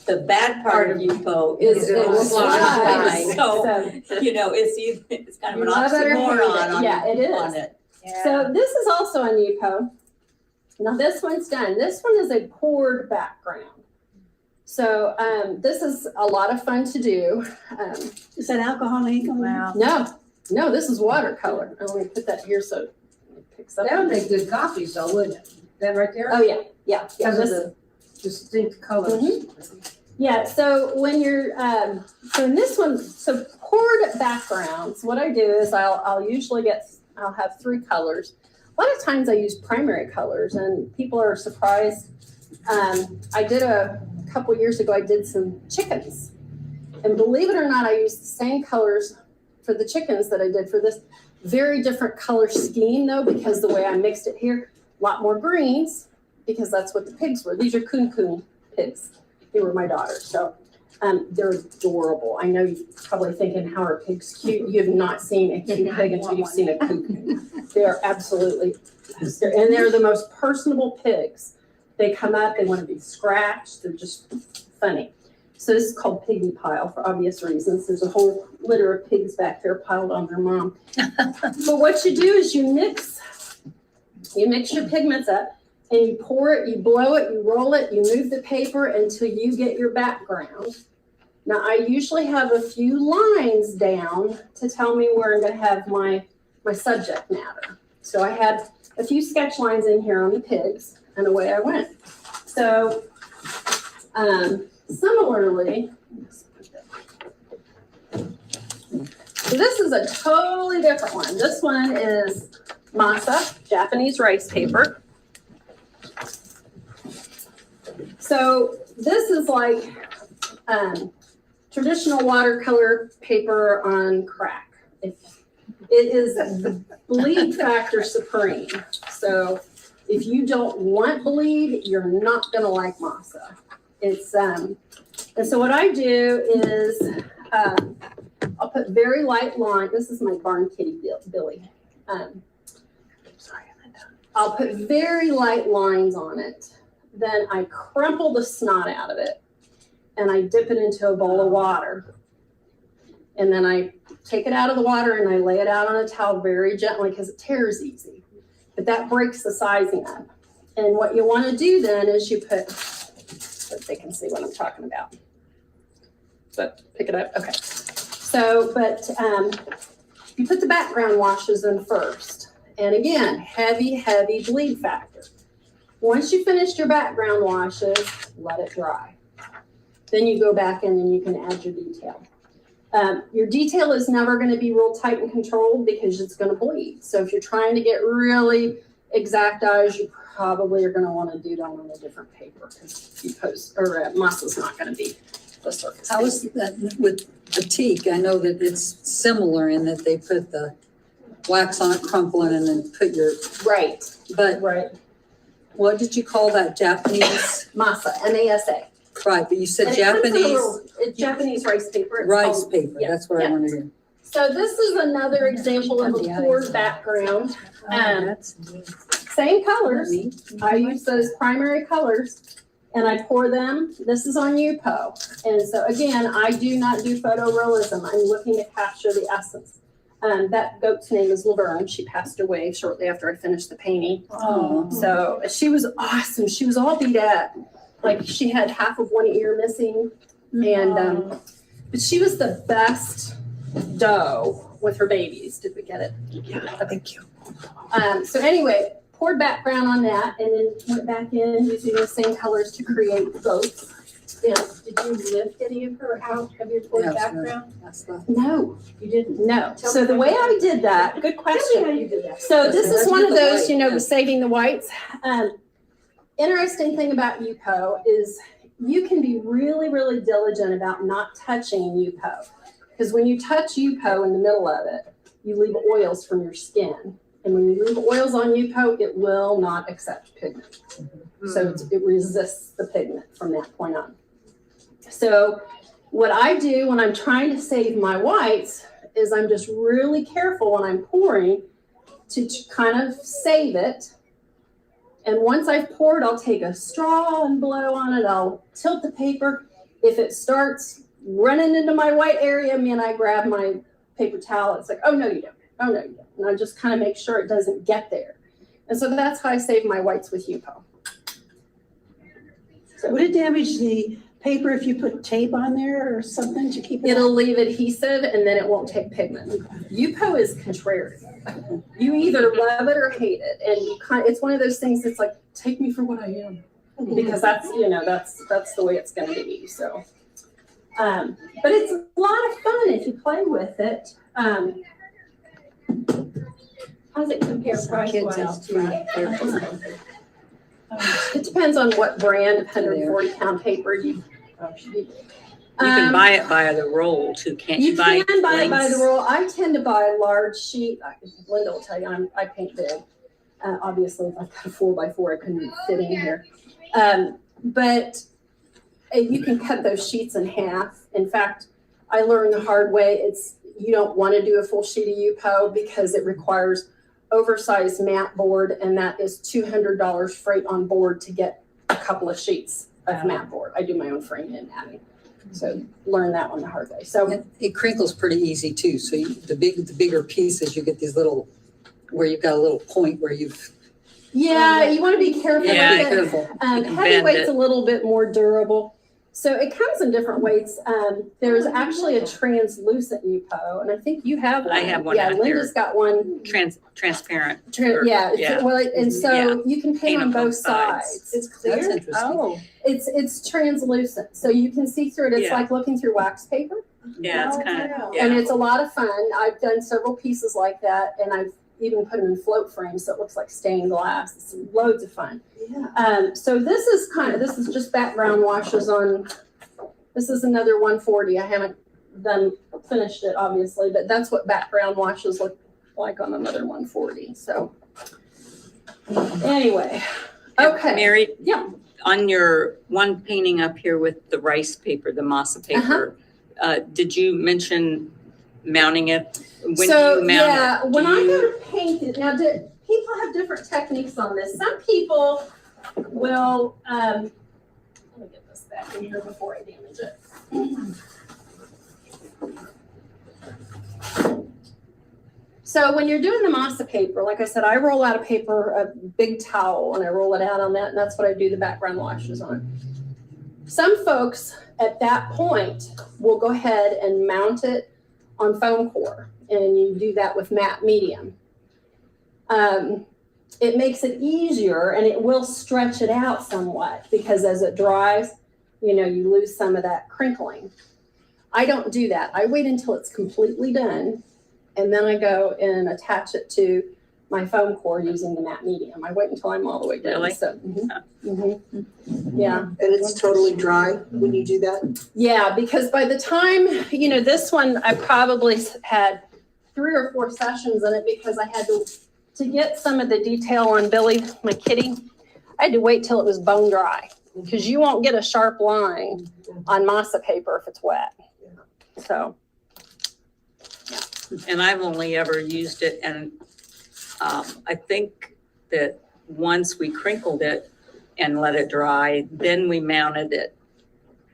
Speaker 3: The bad part of Yupo is
Speaker 2: It will slide.
Speaker 3: So,
Speaker 2: So
Speaker 3: it's kind of
Speaker 2: you
Speaker 3: an
Speaker 2: love it or hate
Speaker 3: oxymoron
Speaker 2: it.
Speaker 3: on
Speaker 2: Yeah, it is.
Speaker 3: on it.
Speaker 2: So this is also on Yupo. Now this one's done. This one is a poured background. So this is a lot of fun to do.
Speaker 5: Is that alcohol ink on there?
Speaker 6: Wow.
Speaker 2: No, this is watercolor. I'm going to put that here so it picks up.
Speaker 5: That would make good copies though, wouldn't it? That right there?
Speaker 2: Oh, yeah.
Speaker 5: Because of
Speaker 2: This-
Speaker 5: the distinct colors.
Speaker 2: Yeah, so when you're, so in this one, so poured backgrounds, what I do is I'll usually I'll have 3 colors. A lot of times I use primary colors and people are surprised. I did a couple years ago, I did some chickens. And believe it or not, I used the same colors for the chickens that I did for this. Very different color scheme though, because the way I mixed it here, a lot more greens, because that's what the pigs were. These are coon pigs. They were my daughters, so they're adorable. I know you're probably thinking, how are pigs cute? You have not seen a cute pig until you've seen a coon. They are absolutely, and they're the most personable pigs. They come up, they want to be scratched. They're just funny. So this is called piggy pile for obvious reasons. There's a whole litter of pigs back there piled on their mom. But what you do is you mix your pigments up. And you pour it, you blow it, you roll it, you move the paper until you get your background. Now, I usually have a few lines down to tell me where I'm going to have my subject matter. So I had a few sketch lines in here on the pigs, and away I went. So similarly, so this is a totally different one. This one is masa, Japanese rice paper. So this is like traditional watercolor paper on crack. It is the bleed factor supreme. So if you don't want bleed, you're not gonna like masa. It's and so what I do is I'll put very light line. This is my barn kitty Billy. I'll put very light lines on it. Then I crumple the snot out of it and I dip it into a bowl of water. And then I take it out of the water and I lay it out on a towel very gently because it tears easy. But that breaks the sizing up. And what you want to do then is you put, so they can see what I'm talking about. So pick it up. Okay. So, but you put the background washes in first. And again, heavy, heavy bleed factor. Once you finished your background washes, let it dry. Then you go back in and you can add your detail. Your detail is never going to be real tight and controlled because it's going to bleed. So if you're trying to get really exact eyes, you probably are going to want to do that on a different paper because must is not going to be the surface.
Speaker 1: How is that with batik? I know that it's similar in that they put the wax on it, crumple it, and then put your,
Speaker 2: Right,
Speaker 1: but
Speaker 2: right.
Speaker 1: what did you call that, Japanese?
Speaker 2: Masa, M-A-S-A.
Speaker 1: Right, but you said
Speaker 2: And it comes in a
Speaker 1: Japanese
Speaker 2: little- it's Japanese rice paper. It's
Speaker 1: rice
Speaker 2: called-
Speaker 1: paper,
Speaker 2: yeah,
Speaker 1: that's what I
Speaker 2: yeah.
Speaker 1: wanted to.
Speaker 2: So this is another example of a poured background. Same colors. I use those primary colors and I pour them. This is on UPO. And so again, I do not do photorealism. I'm looking to capture the essence. That goat's name is Laverne. She passed away shortly after I finished the painting.
Speaker 1: Oh,
Speaker 2: So she was awesome. She was all beat up. Like she had half of one ear missing. And, but she was the best doe with her babies. Did we get it?
Speaker 7: Yeah, thank you.
Speaker 2: So anyway, poured background on that and then went back in using the same colors to create both. Yeah.
Speaker 5: Did you lift any of her out of your poured
Speaker 1: Yeah,
Speaker 5: background?
Speaker 1: that's the.
Speaker 2: No,
Speaker 5: You didn't?
Speaker 2: no. So the way I did that, good
Speaker 5: Tell me how
Speaker 2: question.
Speaker 5: you did that.
Speaker 2: So this
Speaker 1: Let's
Speaker 2: is one
Speaker 1: do
Speaker 2: of
Speaker 1: the
Speaker 2: those,
Speaker 1: white,
Speaker 2: you know,
Speaker 1: yeah.
Speaker 2: saving the whites. Interesting thing about UPO is you can be really, really diligent about not touching UPO. Because when you touch UPO in the middle of it, you leave oils from your skin. And when you leave oils on UPO, it will not accept pigment. So it resists the pigment from that point on. So what I do when I'm trying to save my whites is I'm just really careful when I'm pouring to kind of save it. And once I've poured, I'll take a straw and blow on it. I'll tilt the paper. If it starts running into my white area, man, I grab my paper towel. It's like, oh, no, you don't. Oh, no, you don't. And I just kind of make sure it doesn't get there. And so that's how I save my whites with UPO.
Speaker 5: Would it damage the paper if you put tape on there or something to keep it?
Speaker 2: It'll leave adhesive and then it won't take pigment. UPO is contrary. You either love it or hate it. And you it's one of those things that's like, take me for what I am. Because that's, you know, that's the way it's going to be. So, but it's a lot of fun if you play with it. How does it compare price-wise to? It depends on what brand, 140-pound paper you.
Speaker 9: You can buy it by the roll too, can't you?
Speaker 2: You can buy it by
Speaker 9: links?
Speaker 2: the roll. I tend to buy a large sheet. Linda will tell you I paint big. Obviously, if I've got a 4x4, I couldn't fit in here. But you can cut those sheets in half. In fact, I learned the hard way. You don't want to do a full sheet of UPO because it requires oversized mat board, and that is $200 freight on board to get a couple of sheets of mat board. I do my own framing and matting. So learn that one the hard way. So
Speaker 1: It crinkles pretty easy too. So the bigger pieces, you get these little, where you've got a little point where you've.
Speaker 2: yeah, you want to be careful
Speaker 9: Yeah,
Speaker 2: with it.
Speaker 1: Careful.
Speaker 9: You can bend
Speaker 2: Heavyweight's
Speaker 9: it.
Speaker 2: a little bit more durable. So it comes in different weights. There's actually a translucent UPO, and I think you have one.
Speaker 9: I have one
Speaker 2: Yeah,
Speaker 9: out
Speaker 2: Linda's got one.
Speaker 9: Transparent.
Speaker 2: Yeah,
Speaker 9: Yeah.
Speaker 2: well, and so
Speaker 9: Yeah.
Speaker 2: you can paint on both sides.
Speaker 5: It's
Speaker 1: That's
Speaker 5: clear?
Speaker 1: interesting.
Speaker 5: Oh.
Speaker 2: It's translucent, so you can see through it. It's
Speaker 9: Yeah.
Speaker 2: like looking through wax paper,
Speaker 9: Yeah, it's
Speaker 5: Oh,
Speaker 9: kind
Speaker 5: wow.
Speaker 9: of,
Speaker 2: and
Speaker 9: yeah.
Speaker 2: it's a lot of fun. I've done several pieces like that, and I've even put them in float frames, so it looks like stained glass. It's loads of fun.
Speaker 5: Yeah.
Speaker 2: So this is just background washes on. This is another 140. I haven't finished it obviously, but that's what background washes look like on another 140. So anyway, okay.
Speaker 9: Mary?
Speaker 2: Yeah.
Speaker 9: On your one painting up here with the rice paper, the masa paper, did you mention mounting it? When do you mount it?
Speaker 2: When I go to paint it, now people have different techniques on this. Some people will, let me get this back in here before I damage it. So when you're doing the masa paper, like I said, I roll out a big towel, and I roll it out on that, and that's what I do the background washes on. Some folks at that point will go ahead and mount it on foam core. and you do that with matte medium. It makes it easier, and it will stretch it out somewhat, because as it dries, you know, you lose some of that crinkling. I don't do that. I wait until it's completely done, and then I go and attach it to my foam core using the matte medium. I wait until I'm all the way done.
Speaker 9: Really?
Speaker 2: So, yeah.
Speaker 4: And it's totally dry when you do that?
Speaker 2: Yeah, because by the time, you know, this one, I probably had 3 or 4 sessions in it, because I had to get some of the detail on Billy, my kitty. I had to wait till it was bone dry, because you won't get a sharp line on masa paper if it's wet. So.
Speaker 9: And I've only ever used it, and I think that once we crinkled it and let it dry, then we mounted it.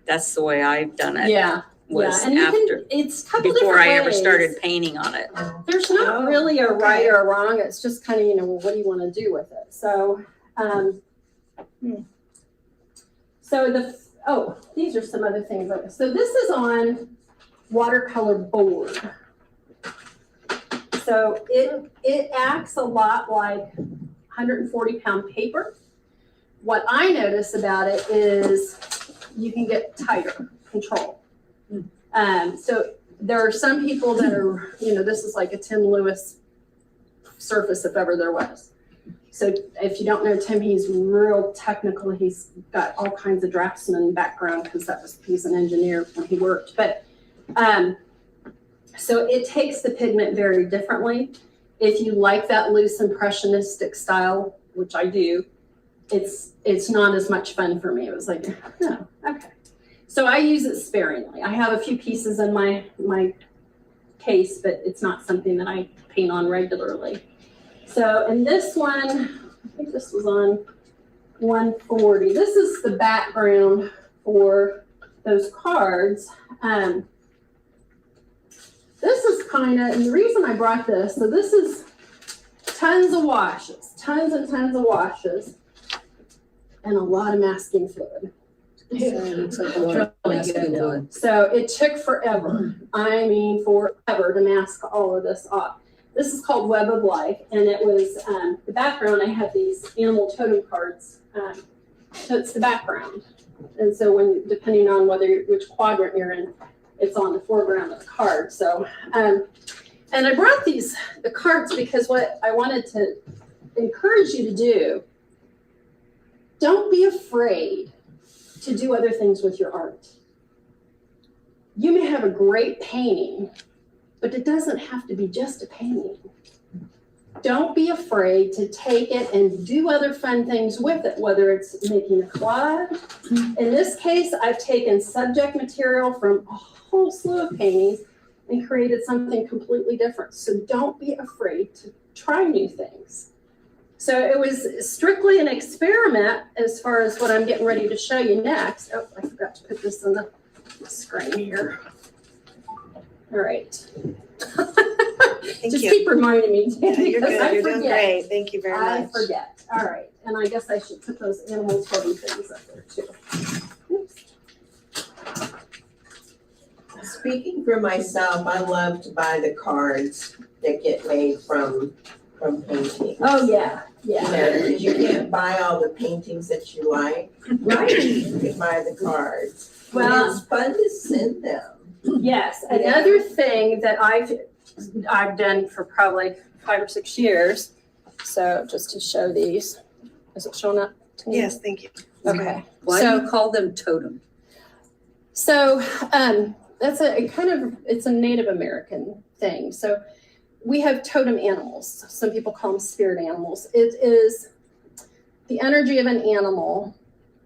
Speaker 9: That's the way I've done it.
Speaker 2: Yeah.
Speaker 9: Was
Speaker 2: and you
Speaker 9: after,
Speaker 2: can, it's a couple
Speaker 9: before
Speaker 2: different
Speaker 9: I ever
Speaker 2: ways.
Speaker 9: started painting on it.
Speaker 2: There's not really a right or a wrong. It's just kind of, you know, well, what do you want to do with it? So, these are some other things. So this is on watercolor board. So it acts a lot like 140-pound paper. What I notice about it is you can get tighter control. So there are some people that are, you know, this is like a Tim Lewis surface if ever there was. So if you don't know Tim, he's real technical. He's got all kinds of draftsman background, because he's an engineer when he worked. But so it takes the pigment very differently. If you like that loose impressionistic style, which I do, it's not as much fun for me. It was like, no, okay. So I use it sparingly. I have a few pieces in my case, but it's not something that I paint on regularly. So, and this one, I think this was on 140. This is the background for those cards. This is kind of, and the reason I brought this, so this is tons of washes, tons and tons of washes, and a lot of masking fluid. So it took forever. I mean, forever to mask all of this off. This is called Web of Life, and it was the background. I have these animal totem cards. So it's the background, and so when depending on which quadrant you're in, it's on the foreground of the card. So, and I brought the cards because what I wanted to encourage you to do, don't be afraid to do other things with your art. You may have a great painting, but it doesn't have to be just a painting. Don't be afraid to take it and do other fun things with it, whether it's making a collage. In this case, I've taken subject material from a whole slew of paintings and created something completely different. So don't be afraid to try new things. So it was strictly an experiment as far as what I'm getting ready to show you next. Oh, I forgot to put this on the screen here. All right. Just keep reminding me.
Speaker 4: Yeah, you're
Speaker 2: because
Speaker 4: good.
Speaker 2: I
Speaker 4: You're doing
Speaker 2: forget.
Speaker 4: great. Thank you very much.
Speaker 2: I forget. All right. And I guess I should put those animal totem things up there too. Oops.
Speaker 10: Speaking for myself, I love to buy the cards that get made from paintings.
Speaker 2: Oh, yeah.
Speaker 10: You
Speaker 2: Yeah.
Speaker 10: know, because you can't buy all the paintings that you like.
Speaker 2: Right.
Speaker 10: You can buy the cards.
Speaker 2: Well-
Speaker 10: And it's fun to send them.
Speaker 2: Yes. Another thing that I've done for probably 5 or 6 years. So just to show these, is it showing up to me?
Speaker 4: Yes, thank you.
Speaker 2: Okay.
Speaker 9: Why do you call them totem?
Speaker 2: So that's it's a Native American thing. So we have totem animals. Some people call them spirit animals. It is the energy of an animal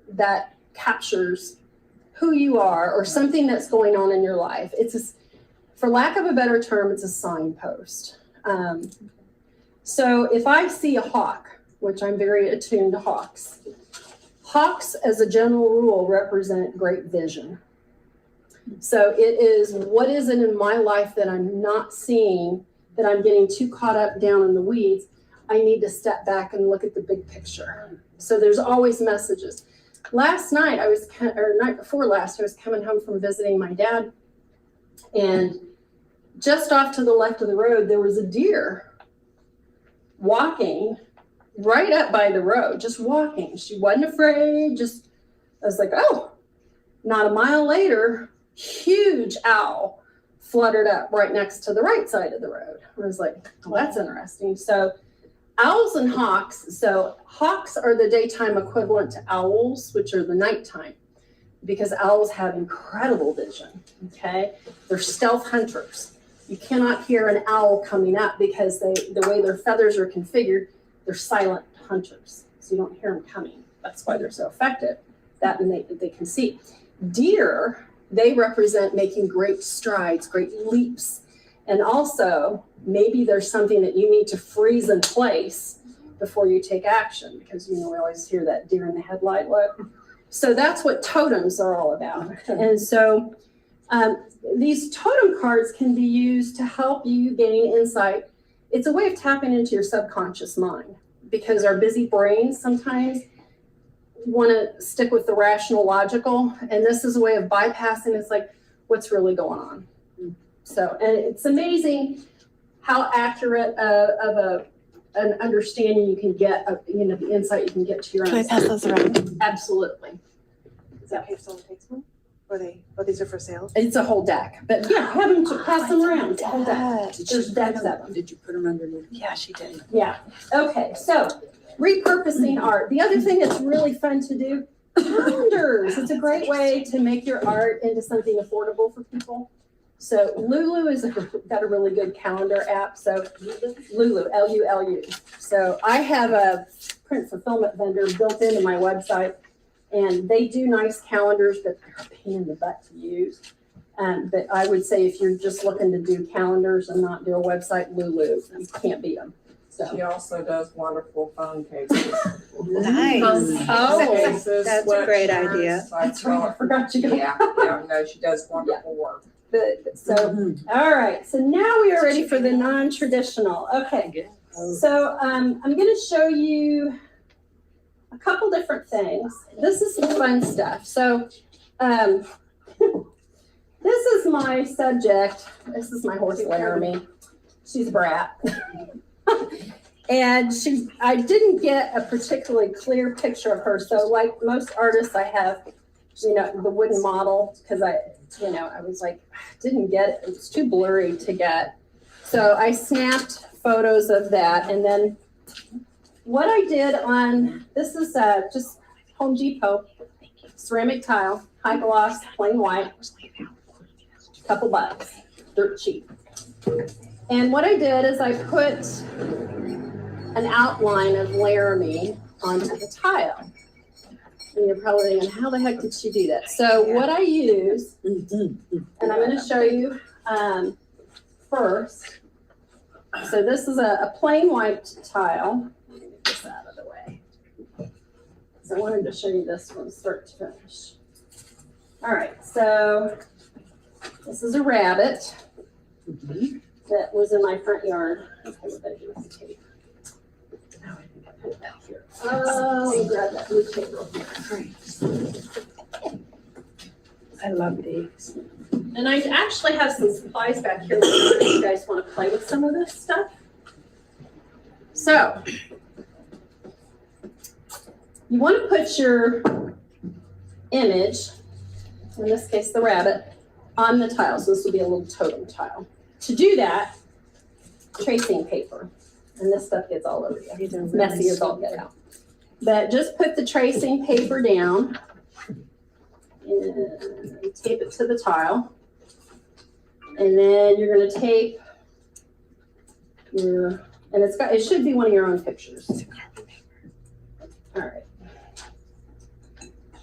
Speaker 2: that captures who you are or something that's going on in your life. For lack of a better term, it's a signpost. So if I see a hawk, which I'm very attuned to hawks as a general rule represent great vision. So it is, what is it in my life that I'm not seeing, that I'm getting too caught up down in the weeds? I need to step back and look at the big picture. So there's always messages. Last night, night before last, I was coming home from visiting my dad, and just off to the left of the road, there was a deer walking right up by the road, just walking. She wasn't afraid, I was like, oh, not a mile later, huge owl fluttered up right next to the right side of the road. I was like, well, that's interesting. So owls and hawks. So hawks are the daytime equivalent to owls, which are the nighttime, because owls have incredible vision, okay? They're stealth hunters. You cannot hear an owl coming up because the way their feathers are configured, they're silent hunters. So you don't hear them coming. That's why they're so effective. That and they can see. Deer, they represent making great strides, great leaps. And also, maybe there's something that you need to freeze in place before you take action, because we always hear that deer in the headlight look. So that's what totems are all about. And so these totem cards can be used to help you gain insight. It's a way of tapping into your subconscious mind, because our busy brains sometimes want to stick with the rational, logical, and this is a way of bypassing. It's like, what's really going on? So, and it's amazing how accurate of an understanding you can get of, the insight you can get to your own.
Speaker 4: Can I pass those around?
Speaker 2: Absolutely.
Speaker 4: Is that okay if someone takes one? These are for sale?
Speaker 2: It's a whole deck, but yeah, have them to pass them around. It's a whole deck. There's decks of them.
Speaker 9: Did you put them underneath?
Speaker 4: Yeah, she did.
Speaker 2: Yeah. Okay. So repurposing art. The other thing that's really fun to do, calendars. It's a great way to make your art into something affordable for people. So Lulu has got a really good calendar app. So Lulu, Lulu. So I have a print fulfillment vendor built into my website, and they do nice calendars, but they're a pain in the butt to use. But I would say if you're just looking to do calendars and not do a website, Lulu, you can't beat them. So.
Speaker 7: She also does wonderful phone cases.
Speaker 6: Nice.
Speaker 2: Oh,
Speaker 7: Cases,
Speaker 6: That's a great
Speaker 7: sweatshirts,
Speaker 6: idea.
Speaker 7: like,
Speaker 2: that's right. I forgot you.
Speaker 7: Yeah, no, she does wonderful work.
Speaker 2: Good. So, all right. So now we are ready for the non-traditional. Okay. So I'm going to show you a couple different things. This is some fun stuff. So this is my subject. This is my horse Laramie. She's a brat. And I didn't get a particularly clear picture of her. So like most artists, I have, the wooden model, because I was like, didn't get it. It was too blurry to get. So I snapped photos of that. And then what I did this is just Home Depot, ceramic tile, high gloss, plain white, couple bucks, dirt cheap. And what I did is I put an outline of Laramie onto the tile. And you're probably thinking, how the heck did she do that? So what I use, and I'm going to show you first. So this is a plain white tile. Let me get this out of the way. So I wanted to show you this from start to finish. All right, so this is a rabbit that was in my front yard. Okay, what did I do with the tape? Oh, I think I put it back here. Oh, let me grab that blue tape real quick.
Speaker 5: I love these.
Speaker 2: And I actually have some supplies back here if you guys want to play with some of this stuff. So, you want to put your image, in this case the rabbit, on the tile. So this will be a little totem tile. To do that, tracing paper. And this stuff gets all over you. It's messy as all get out. But just put the tracing paper down and tape it to the tile. And then you're going to tape your, and it should be one of your own pictures. All right.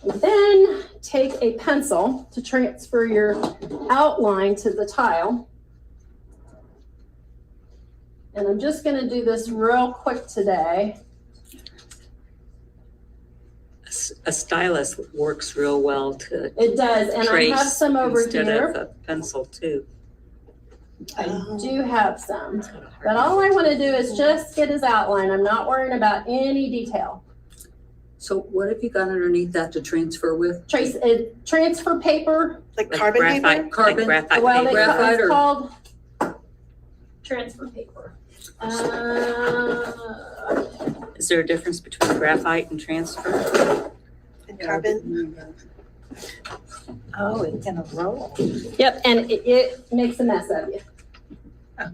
Speaker 2: And then take a pencil to transfer your outline to the tile. And I'm just going to do this real quick today.
Speaker 9: A stylus works real well to
Speaker 2: It does, and I have some over
Speaker 9: instead
Speaker 2: here.
Speaker 9: of a pencil too.
Speaker 2: I do have some, but all I want to do is just get his outline. I'm not worrying about any detail.
Speaker 11: So what have you got underneath that to transfer with?
Speaker 2: Transfer paper.
Speaker 4: Like carbon paper?
Speaker 11: Carbon?
Speaker 9: Like graphite
Speaker 2: Well,
Speaker 9: paper.
Speaker 11: Graphite
Speaker 2: it's
Speaker 11: or-
Speaker 2: called transfer paper.
Speaker 9: Is there a difference between graphite and transfer?
Speaker 6: And carbon. Oh, it's in a roll.
Speaker 2: Yep, and it makes a mess of you.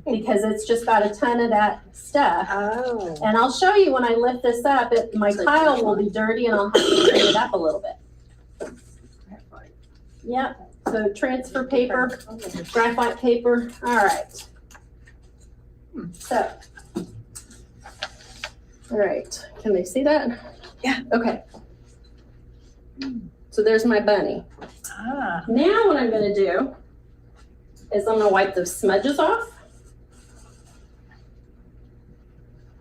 Speaker 2: Because it's just got a ton of that stuff.
Speaker 6: Oh.
Speaker 2: And I'll show you when I lift this up, my tile will be dirty and I'll have to clean it up a little bit. Yep, so transfer paper, graphite paper, all right. So. All right, can they see that?
Speaker 6: Yeah.
Speaker 2: Okay. So there's my bunny.
Speaker 6: Ah.
Speaker 2: Now what I'm gonna do is I'm gonna wipe the smudges off.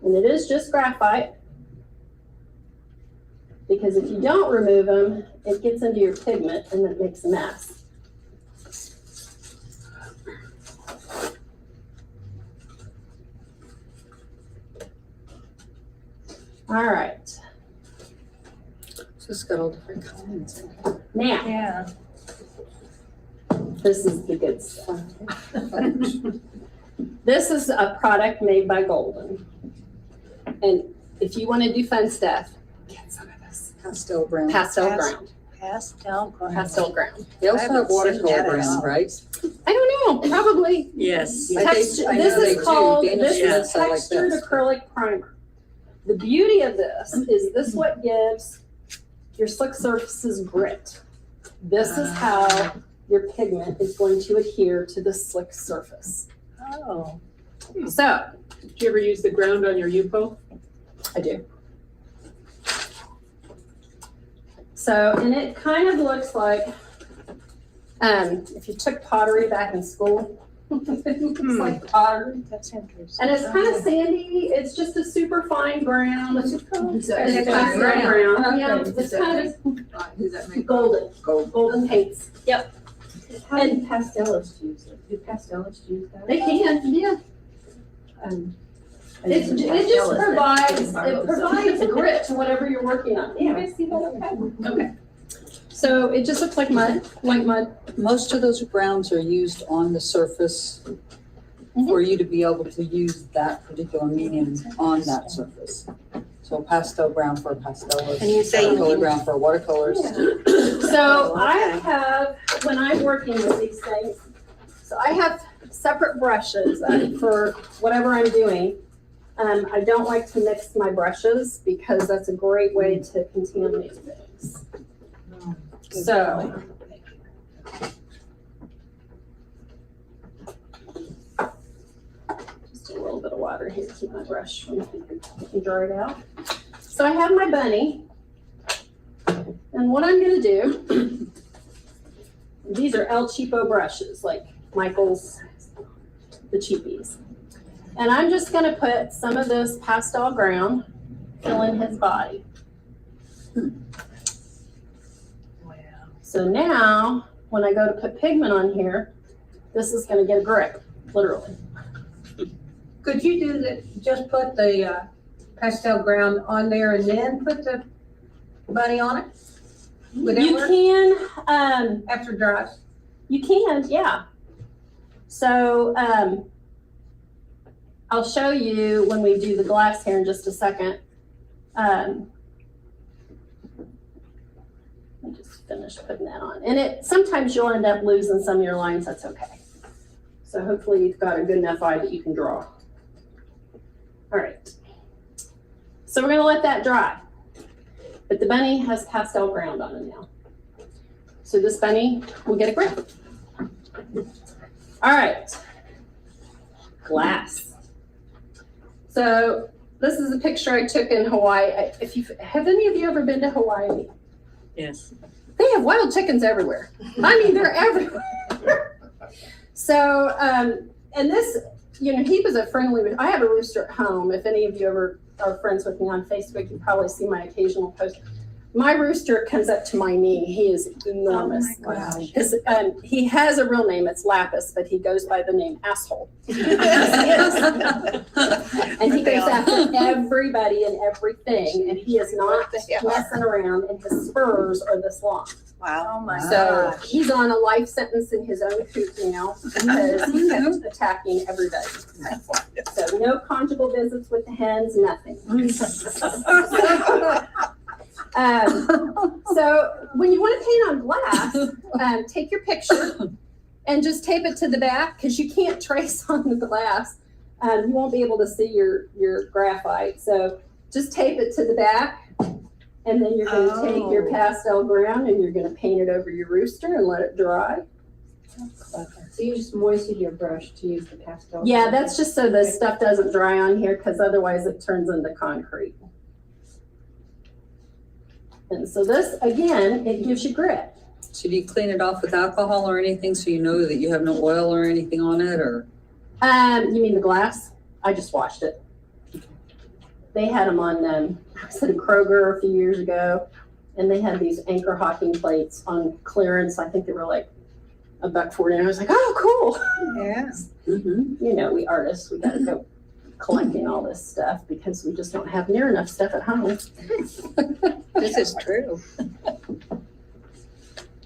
Speaker 2: And it is just graphite. Because if you don't remove them, it gets into your pigment and it makes a mess. All right,
Speaker 11: So it's got all different kinds.
Speaker 2: now,
Speaker 6: Yeah.
Speaker 2: this is the good stuff. This is a product made by Golden. And if you want to do fun stuff, get some of this.
Speaker 11: Pastel brown.
Speaker 2: Pastel ground.
Speaker 6: Pastel ground.
Speaker 2: Pastel ground.
Speaker 11: They also
Speaker 6: I
Speaker 11: have
Speaker 6: haven't seen
Speaker 11: watercolor
Speaker 6: that at
Speaker 11: brown,
Speaker 6: all.
Speaker 11: right?
Speaker 2: I don't know, probably.
Speaker 9: Yes.
Speaker 11: I
Speaker 2: Texture,
Speaker 11: know
Speaker 2: this
Speaker 11: they
Speaker 2: is
Speaker 11: do.
Speaker 2: called,
Speaker 11: Dana
Speaker 2: this is
Speaker 11: Smith's, I like
Speaker 2: textured
Speaker 11: this.
Speaker 2: acrylic primer. The beauty of this is this what gives your slick surfaces grit. This is how your pigment is going to adhere to the slick surface.
Speaker 6: Oh.
Speaker 2: So,
Speaker 5: Did you ever use the ground on your UPO?
Speaker 2: I do. So, and it kind of looks like, if you took pottery back in school, it looks like pottery.
Speaker 6: That's interesting.
Speaker 2: And it's kind of sandy, it's just a super fine brown. It's a
Speaker 5: Is
Speaker 2: pastel
Speaker 5: that
Speaker 2: brown, yeah,
Speaker 5: Okay.
Speaker 2: it's kind of
Speaker 5: Does that make?
Speaker 2: golden paints, yep.
Speaker 4: How do pastelists use it? Do pastelists use that?
Speaker 2: They can, yeah. It provides grit to whatever you're working on. You guys see that okay? Okay. So it just looks like mud, white mud.
Speaker 11: Most of those browns are used on the surface
Speaker 2: Mm-hmm.
Speaker 11: for you to be able to use that particular medium on that surface. So pastel brown for pastel,
Speaker 6: And you say-
Speaker 11: watercolor brown for watercolors.
Speaker 2: So
Speaker 6: Oh,
Speaker 2: I
Speaker 6: okay.
Speaker 2: have, when I'm working with these things, so I have separate brushes for whatever I'm doing. I don't like to mix my brushes because that's a great way to contaminate things. So. Just a little bit of water here to keep my brush from dry it out. So I have my bunny. And what I'm gonna do, these are El Cheapo brushes, like Michael's, the cheapies. And I'm just gonna put some of this pastel ground, fill in his body. So now, when I go to put pigment on here, this is gonna get a grip, literally.
Speaker 5: Could you do that, just put the pastel ground on there and then put the bunny on it? Would that
Speaker 2: You
Speaker 5: work
Speaker 2: can,
Speaker 5: after it dries?
Speaker 2: you can, yeah. So, I'll show you when we do the glass here in just a second. Let me just finish putting that on. And sometimes you'll end up losing some of your lines, that's okay. So hopefully you've got a good enough eye that you can draw. All right. So we're gonna let that dry. But the bunny has pastel ground on it now. So this bunny will get a grip. All right. Glass. So this is a picture I took in Hawaii. Have any of you ever been to Hawaii?
Speaker 9: Yes.
Speaker 2: They have wild chickens everywhere. I mean, they're everywhere. So, and this, he was a friendly, I have a rooster at home. If any of you ever are friends with me on Facebook, you probably see my occasional post. My rooster comes up to my knee. He is enormous.
Speaker 6: Oh my gosh.
Speaker 2: His, he has a real name. It's Lapis, but he goes by the name Asshole. And he goes after everybody and everything, and he is not messing around, and his spurs are this long.
Speaker 6: Wow.
Speaker 5: Oh my
Speaker 2: So
Speaker 5: gosh.
Speaker 2: he's on a life sentence in his own coop now because he kept attacking everybody. So no conjugal visits with the hens, nothing. So when you want to paint on glass, take your picture and just tape it to the back because you can't trace on the glass. You won't be able to see your graphite. So just tape it to the back, and then you're going to take your pastel ground and you're going to paint it over your rooster and let it dry.
Speaker 4: So you just moisten your brush to use the pastel?
Speaker 2: Yeah, that's just so the stuff doesn't dry on here because otherwise it turns into concrete. And so this, again, it gives you grit.
Speaker 11: Should you clean it off with alcohol or anything so you know that you have no oil or anything on it, or?
Speaker 2: You mean the glass? I just washed it. They had them on, I was at a Kroger a few years ago, and they had these anchor hocking plates on clearance. I think they were like $1.40. And I was like, oh, cool.
Speaker 6: Yeah.
Speaker 2: You know, we artists, we gotta go collecting all this stuff because we just don't have near enough stuff at home.
Speaker 6: This is true.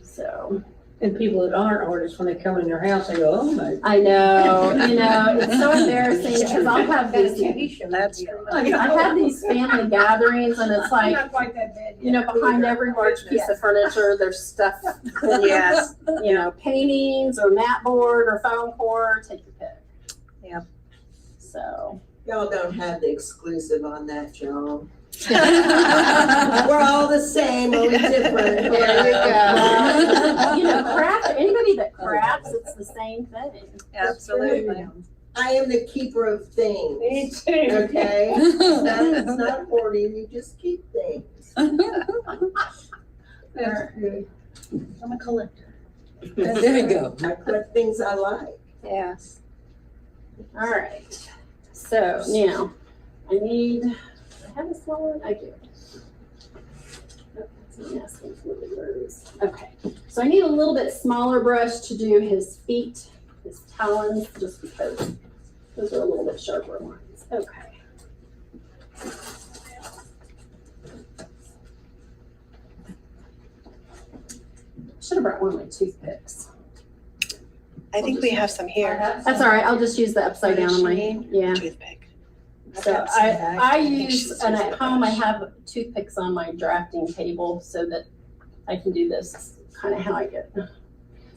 Speaker 2: So,
Speaker 5: And people that aren't artists, when they come in your house, they go, oh my.
Speaker 2: I know, it's so embarrassing because I'll have these,
Speaker 6: That's true.
Speaker 2: I have these family gatherings and it's like,
Speaker 5: Not quite that bad yet.
Speaker 2: you know, behind every large piece of furniture, there's stuff,
Speaker 6: Yes.
Speaker 2: you know, paintings or mat board or foam core, take your pick.
Speaker 6: Yep.
Speaker 2: So.
Speaker 10: Y'all don't have the exclusive on that, y'all. We're all the same, only different.
Speaker 6: There you go.
Speaker 2: You know, craft, anybody that crafts, it's the same thing.
Speaker 6: Absolutely.
Speaker 10: I am the keeper of things,
Speaker 5: Me too.
Speaker 10: okay? It's not hoarding, you just keep things.
Speaker 5: That's good.
Speaker 6: I'm a collector.
Speaker 11: There you go.
Speaker 10: I collect things I like.
Speaker 6: Yes.
Speaker 2: All right, so now I need, I have a small one, I do. Oh, that's my masking fluid, where it is. Okay, so I need a little bit smaller brush to do his feet, his talons, just because those are a little bit sharper lines. Okay. Should have brought one of my toothpicks.
Speaker 6: I think we have some here.
Speaker 2: That's all right, I'll just use the upside down on my, yeah.
Speaker 6: Toothpick.
Speaker 2: So I use, and at home I have toothpicks on my drafting table so that I can do this kind of how I get.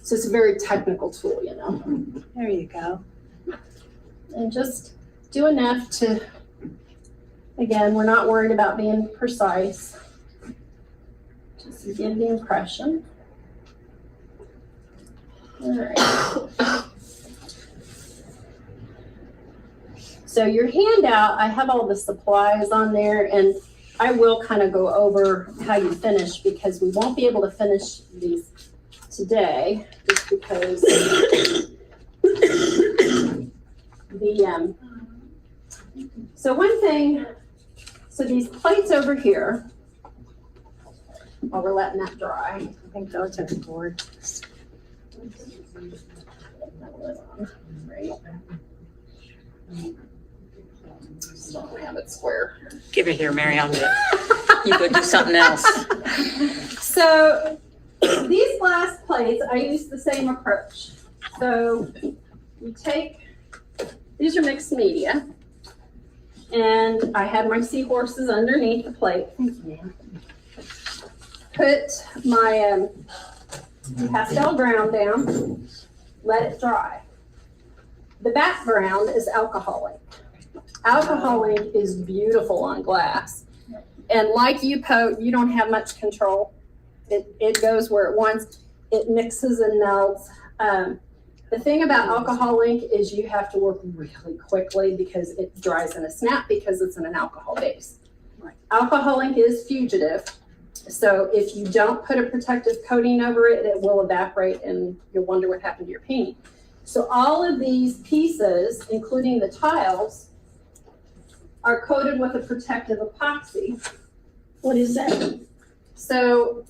Speaker 2: So it's a very technical tool, you know,
Speaker 6: There you go.
Speaker 2: and just do enough to, again, we're not worried about being precise. Just give the impression. All right. So your handout, I have all the supplies on there, and I will kind of go over how you finish because we won't be able to finish these today just because so one thing, so these plates over here, while we're letting that dry.
Speaker 6: I think those are board.
Speaker 2: Right. Don't have it square.
Speaker 9: Give it here, Mary, I'll do it. You go do something else.
Speaker 2: So these glass plates, I use the same approach. So you take, these are mixed media, and I have my seahorses underneath the plate. Put my pastel ground down, let it dry. The background is alcohol ink. Alcohol ink is beautiful on glass. And like you, Poe, you don't have much control. It goes where it wants. It mixes and melts. The thing about alcohol ink is you have to work really quickly because it dries in a snap because it's in an alcohol base.
Speaker 11: Right.
Speaker 2: Alcohol ink is fugitive. So if you don't put a protective coating over it, it will evaporate and you'll wonder what happened to your painting. So all of these pieces, including the tiles, are coated with a protective epoxy. What is that? So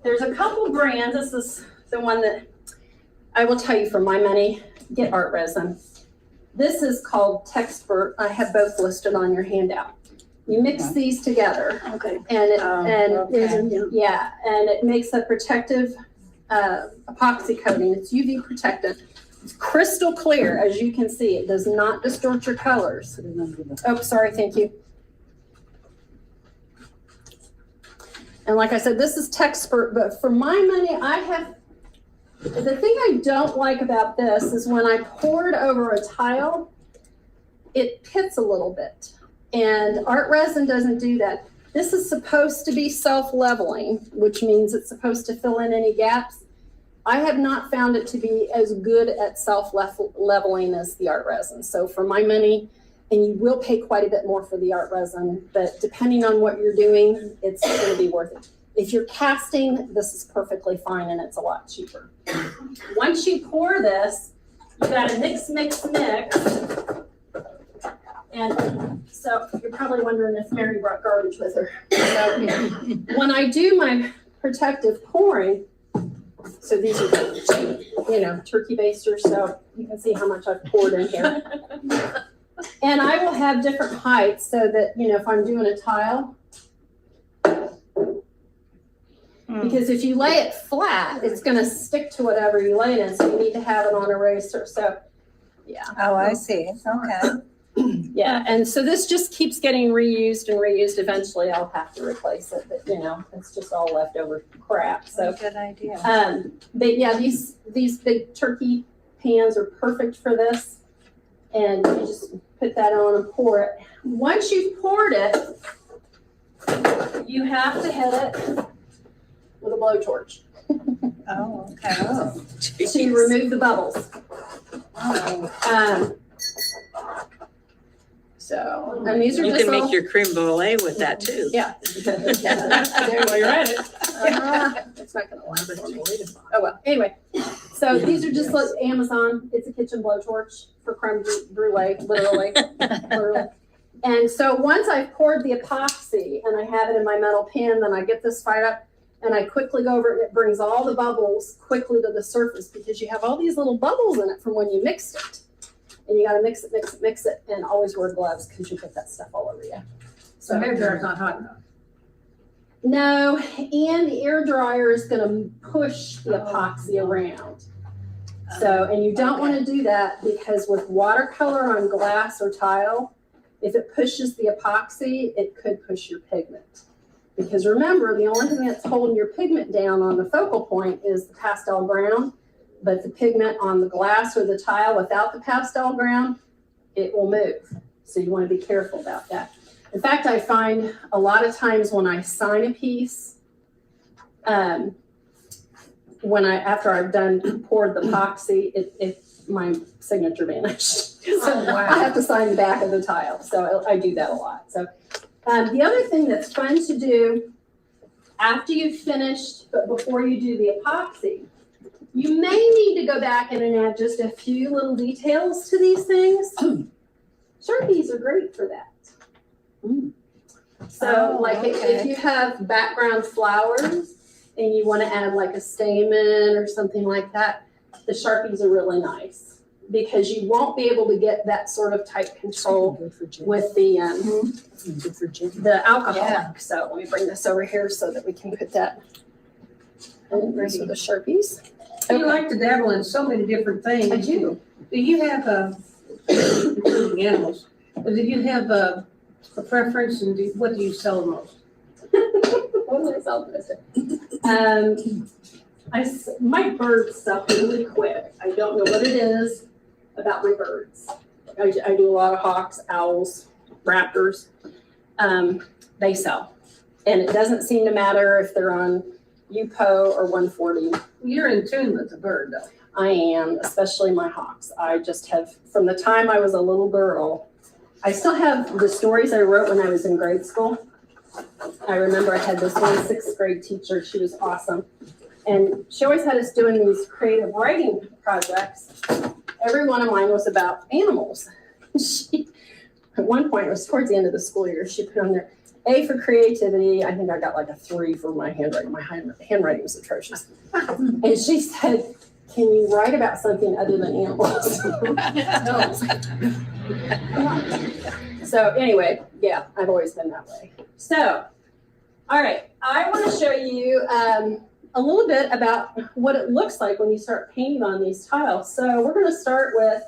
Speaker 2: there's a couple brands. This is the one that I will tell you for my money, get art resin. This is called Texpert. I have both listed on your handout. You mix these together
Speaker 6: Okay.
Speaker 2: and it makes a protective epoxy coating. It's UV protective. It's crystal clear, as you can see. It does not distort your colors. Oh, sorry, thank you. And like I said, this is Texpert, but for my money, the thing I don't like about this is when I pour it over a tile, it pits a little bit. And art resin doesn't do that. This is supposed to be self-leveling, which means it's supposed to fill in any gaps. I have not found it to be as good at self-leveling as the art resin. So for my money, and you will pay quite a bit more for the art resin, but depending on what you're doing, it's going to be worth it. If you're casting, this is perfectly fine and it's a lot cheaper. Once you pour this, you gotta mix. And so you're probably wondering if Mary brought garbage with her. So when I do my protective pouring, so these are, turkey basters, so you can see how much I've poured in here. And I will have different heights so that, if I'm doing a tile, because if you lay it flat, it's going to stick to whatever you lay it in. So you need to have it on a racer. So, yeah.
Speaker 6: Oh, I see. Okay.
Speaker 2: Yeah. And so this just keeps getting reused and reused. Eventually, I'll have to replace it. But, it's just all leftover crap. So,
Speaker 6: Good idea.
Speaker 2: but yeah, these big turkey pans are perfect for this. And you just put that on and pour it. Once you've poured it, you have to hit it with a blowtorch
Speaker 6: Oh, okay.
Speaker 2: to remove the bubbles. And these are
Speaker 9: You
Speaker 2: just
Speaker 9: can
Speaker 2: little,
Speaker 9: make your creme brulee with that too.
Speaker 2: yeah.
Speaker 5: While you're at it.
Speaker 2: It's not gonna last for me. Oh well. Anyway, so these are just like Amazon. It's a kitchen blowtorch for creme brulee, literally. And so once I've poured the epoxy and I have it in my metal pan, then I get this fired up and I quickly go over it and it brings all the bubbles quickly to the surface because you have all these little bubbles in it from when you mixed it. And you gotta mix it, and always wear gloves because you get that stuff all over you.
Speaker 5: So hair dryer's not hot enough.
Speaker 2: No, and the air dryer is gonna push the epoxy around. So, and you don't wanna do that because with watercolor on glass or tile, if it pushes the epoxy, it could push your pigment. Because remember, the only thing that's holding your pigment down on the focal point is the pastel brown, but the pigment on the glass or the tile without the pastel brown, it will move. So you wanna be careful about that. In fact, I find a lot of times when I sign a piece, after I've poured the epoxy, my signature vanished. So I have to sign the back of the tile. So I do that a lot. So the other thing that's fun to do after you've finished, but before you do the epoxy, you may need to go back in and add just a few little details to these things. Sharpies are great for that. So if you have background flowers and you want to add like a stamen or something like that, the Sharpies are really nice because you won't be able to get that sort of tight control with the alcoholic.
Speaker 6: Yeah.
Speaker 2: So let me bring this over here so that we can put that. And these are the Sharpies.
Speaker 5: You like to dabble in so many different things.
Speaker 2: I do.
Speaker 5: Do you have including animals, but do you have a preference and what do you sell the most?
Speaker 2: What do I sell this? My birds sell really quick. I don't know what it is about my birds. I do a lot of hawks, owls, raptors. They sell. And it doesn't seem to matter if they're on UPO or 140.
Speaker 5: You're in tune with the bird though.
Speaker 2: I am, especially my hawks. I just have, from the time I was a little girl, I still have the stories I wrote when I was in grade school. I remember I had this one 6th grade teacher. She was awesome. And she always had us doing these creative writing projects. Every one of mine was about animals. At one point, it was towards the end of the school year, she put on there, A for creativity. I think I got like a 3 for my handwriting. My handwriting was atrocious. And she said, can you write about something other than animals? So anyway, yeah, I've always been that way. So, all right, I want to show you a little bit about what it looks like when you start painting on these tiles. So we're going to start with,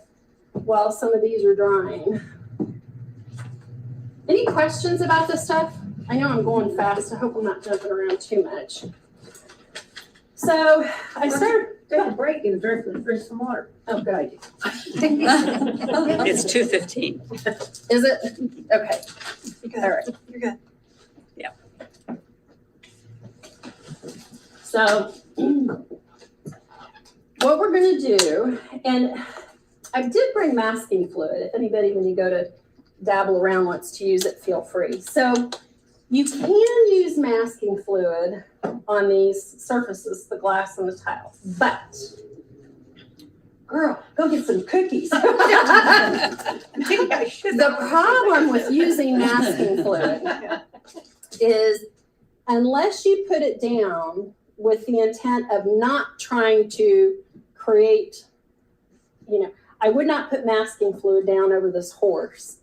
Speaker 2: while some of these are drying. Any questions about this stuff? I know I'm going fast. I hope I'm not jumping around too much. So I started.
Speaker 5: Take a break and drink some water.
Speaker 2: Oh, good idea.
Speaker 9: It's 2:15.
Speaker 2: Is it? Okay. All right.
Speaker 6: You're good.
Speaker 9: Yeah.
Speaker 2: So what we're going to do, and I did bring masking fluid. If anybody, when you go to dabble around, wants to use it, feel free. So you can use masking fluid on these surfaces, the glass and the tiles, but girl, go get some cookies. The problem with using masking fluid is unless you put it down with the intent of not trying to create, I would not put masking fluid down over this horse,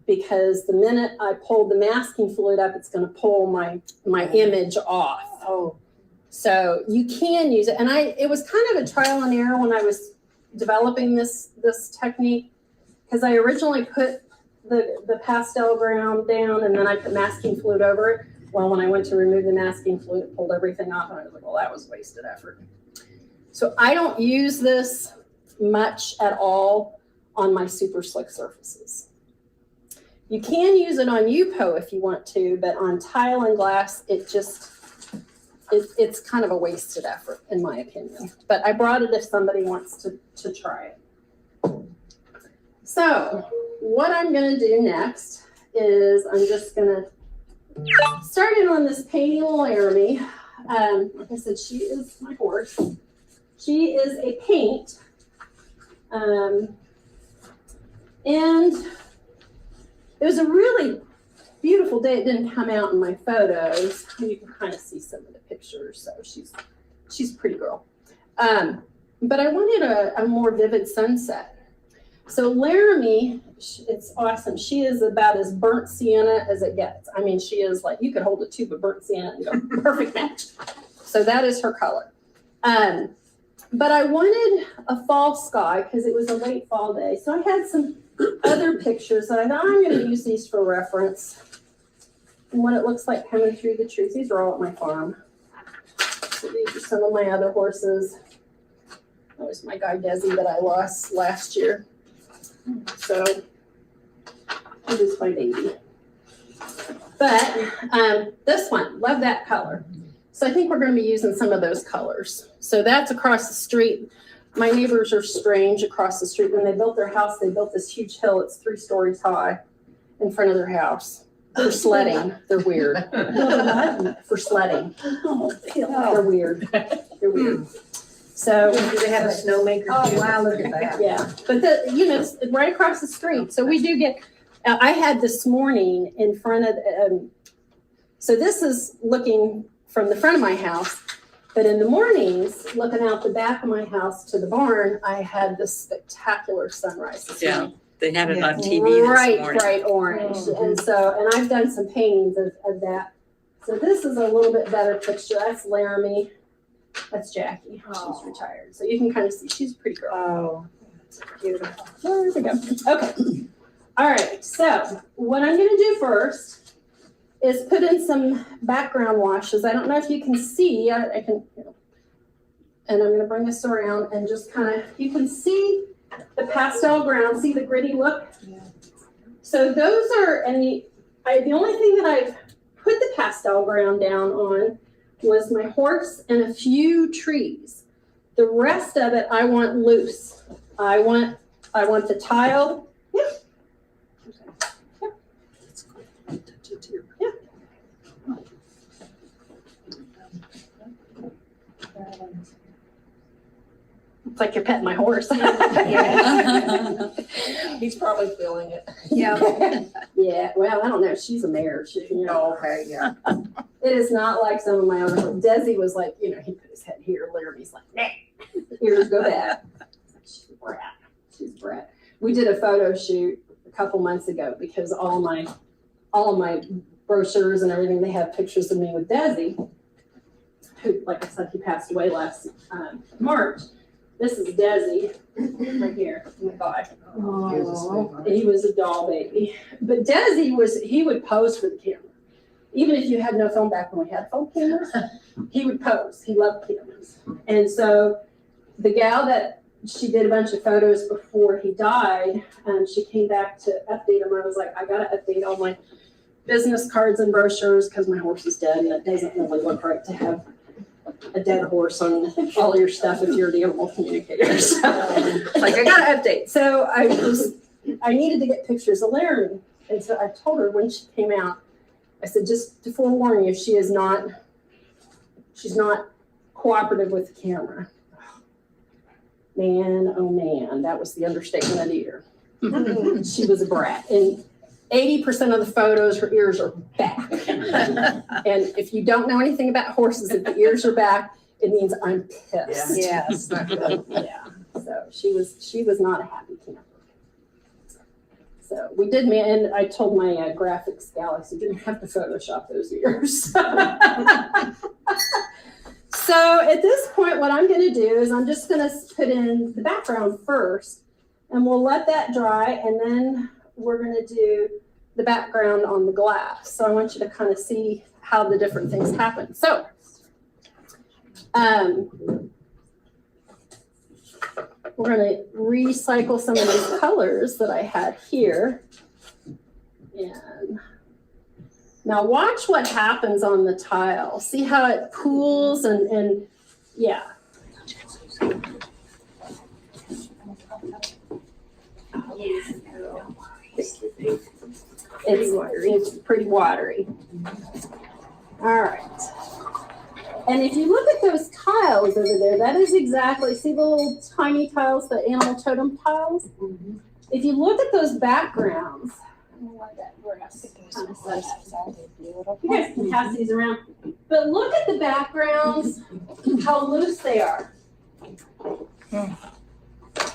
Speaker 2: because the minute I pull the masking fluid up, it's going to pull my image off.
Speaker 6: Oh.
Speaker 2: So you can use it. And it was kind of a trial and error when I was developing this technique, because I originally put the pastel ground down and then I put masking fluid over it. Well, when I went to remove the masking fluid, it pulled everything off, and I was like, well, that was wasted effort. So I don't use this much at all on my super slick surfaces. You can use it on UPO if you want to, but on tile and glass, it's kind of a wasted effort, in my opinion. But I brought it if somebody wants to try it. So what I'm going to do next is I'm just going to start in on this painting of Laramie. Like I said, she is my horse. She is a paint. And it was a really beautiful day. It didn't come out in my photos. You can kind of see some of the pictures. So she's a pretty girl. But I wanted a more vivid sunset. So Laramie, it's awesome. She is about as burnt sienna as it gets. I mean, she is like, you could hold a tube of burnt sienna and go, perfect match. So that is her color. But I wanted a fall sky because it was a late fall day. So I had some other pictures that I thought I'm going to use these for reference and what it looks like coming through the trees. These are all at my farm. So these are some of my other horses. That was my guy Desi that I lost last year. So it is my baby. But this one, love that color. So I think we're going to be using some of those colors. So that's across the street. My neighbors are strange across the street. When they built their house, they built this huge hill. It's 3 stories high in front of their house. For sledding, they're weird. For sledding. They're weird. They're weird. So
Speaker 5: Do they have a snowmaker?
Speaker 2: Oh,
Speaker 5: wow, look at that.
Speaker 2: yeah, but it's right across the street. So we do get, I had this morning in front of, so this is looking from the front of my house, but in the mornings, looking out the back of my house to the barn, I had this spectacular sunrise this morning.
Speaker 9: They had it on TV this morning.
Speaker 2: Bright orange. And I've done some paintings of that. So this is a little bit better picture. That's Laramie. That's Jackie. She's retired. So you can kind of see she's a pretty girl.
Speaker 6: Oh, beautiful.
Speaker 2: There we go. Okay. All right. So what I'm going to do first is put in some background washes. I don't know if you can see. I can, and I'm going to bring this around and just kind of, you can see the pastel ground. See the gritty look?
Speaker 6: Yeah.
Speaker 2: So those are, and the only thing that I've put the pastel ground down on was my horse and a few trees. The rest of it I want loose. I want the tile. Yeah. Yeah. It's like you're petting my horse.
Speaker 5: He's probably feeling it.
Speaker 2: Yeah. Yeah. Well, I don't know. She's a mare.
Speaker 5: Oh, okay, yeah.
Speaker 2: It is not like some of my other. Desi was like, he put his head here. Laramie's like, nah. ears go back. She's a brat. She's a brat. We did a photo shoot a couple months ago because all of my brochures and everything, they have pictures of me with Desi, who, like I said, he passed away last March. This is Desi right here. Oh my God. Oh, he was a doll baby. But Desi he would pose for the camera. Even if you had no film back when we had film cameras, he would pose. He loved cameras. And so the gal that she did a bunch of photos before he died, she came back to update him. I was like, I got to update all my business cards and brochures because my horse is dead and it doesn't really look right to have a dead horse on all your stuff if you're the animal communicator. So, like, I got to update. So I needed to get pictures of Laramie. And so I told her when she came out, I said, just to forewarn you, she's not cooperative with the camera. Man, oh man, that was the understatement of the year. She was a brat. And 80% of the photos, her ears are back. And if you don't know anything about horses, if the ears are back, it means I'm pissed.
Speaker 6: Yes.
Speaker 2: Yeah. So she was not a happy camper. So we did, and I told my graphics gal, I said, you're gonna have to Photoshop those ears. So at this point, what I'm gonna do is I'm just gonna put in the background first, and we'll let that dry, and then we're gonna do the background on the glass. So I want you to kind of see how the different things happen. So, we're going to recycle some of these colors that I had here. And now watch what happens on the tile. See how it pools and yeah. It's pretty watery. All right. And if you look at those tiles over there, that is exactly, see the little tiny tiles, the animal totem tiles? Mm-hmm. If you look at those backgrounds, I don't like that grass. You guys can pass these around. But look at the backgrounds, how loose they are.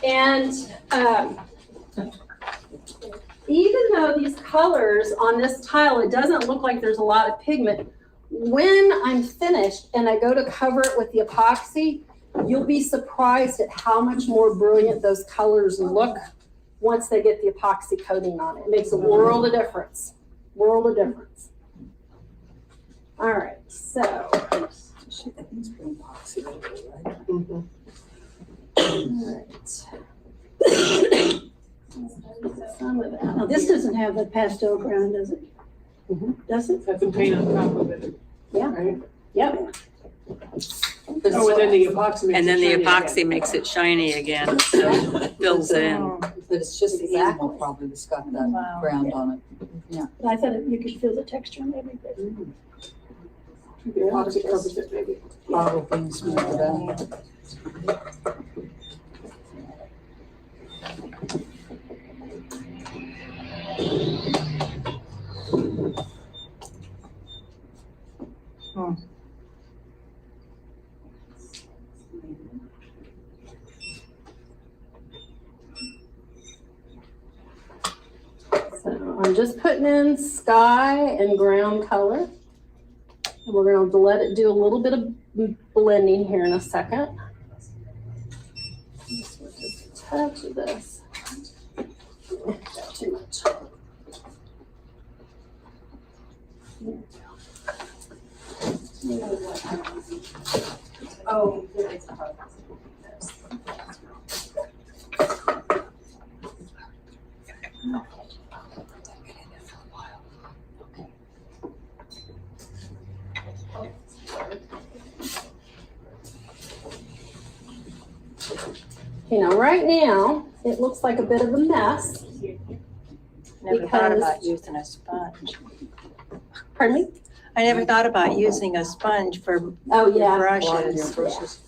Speaker 2: And even though these colors on this tile, it doesn't look like there's a lot of pigment, when I'm finished and I go to cover it with the epoxy, you'll be surprised at how much more brilliant those colors look once they get the epoxy coating on it. It makes a world of difference. World of difference. All right, so. All right. Some of that.
Speaker 5: Now, this doesn't have the pastel ground, does it?
Speaker 2: Mm-hmm.
Speaker 5: Does it?
Speaker 11: Have to paint on top of it.
Speaker 2: Yeah.
Speaker 11: Right?
Speaker 2: Yep.
Speaker 11: Oh, and then the epoxy makes
Speaker 9: And then
Speaker 11: it
Speaker 9: the
Speaker 11: shiny
Speaker 9: epoxy
Speaker 11: again.
Speaker 9: makes it shiny again, so it fills it in.
Speaker 11: But it's just the animal probably that's got that
Speaker 6: Wow.
Speaker 11: ground on it. Yeah.
Speaker 5: But I thought you could feel the texture maybe. But
Speaker 11: The epoxy covers it maybe. Bottle being smoothed out.
Speaker 2: So I'm just putting in sky and ground color. And we're going to let it do a little bit of blending here in a second. Just a touch of this. Not too much. Oh, it's you know, right now, it looks like a bit of a mess.
Speaker 6: Never thought about using a sponge.
Speaker 2: Pardon me?
Speaker 6: I never thought about using a sponge for
Speaker 2: Oh, yeah.
Speaker 6: brushes.
Speaker 11: Brushes.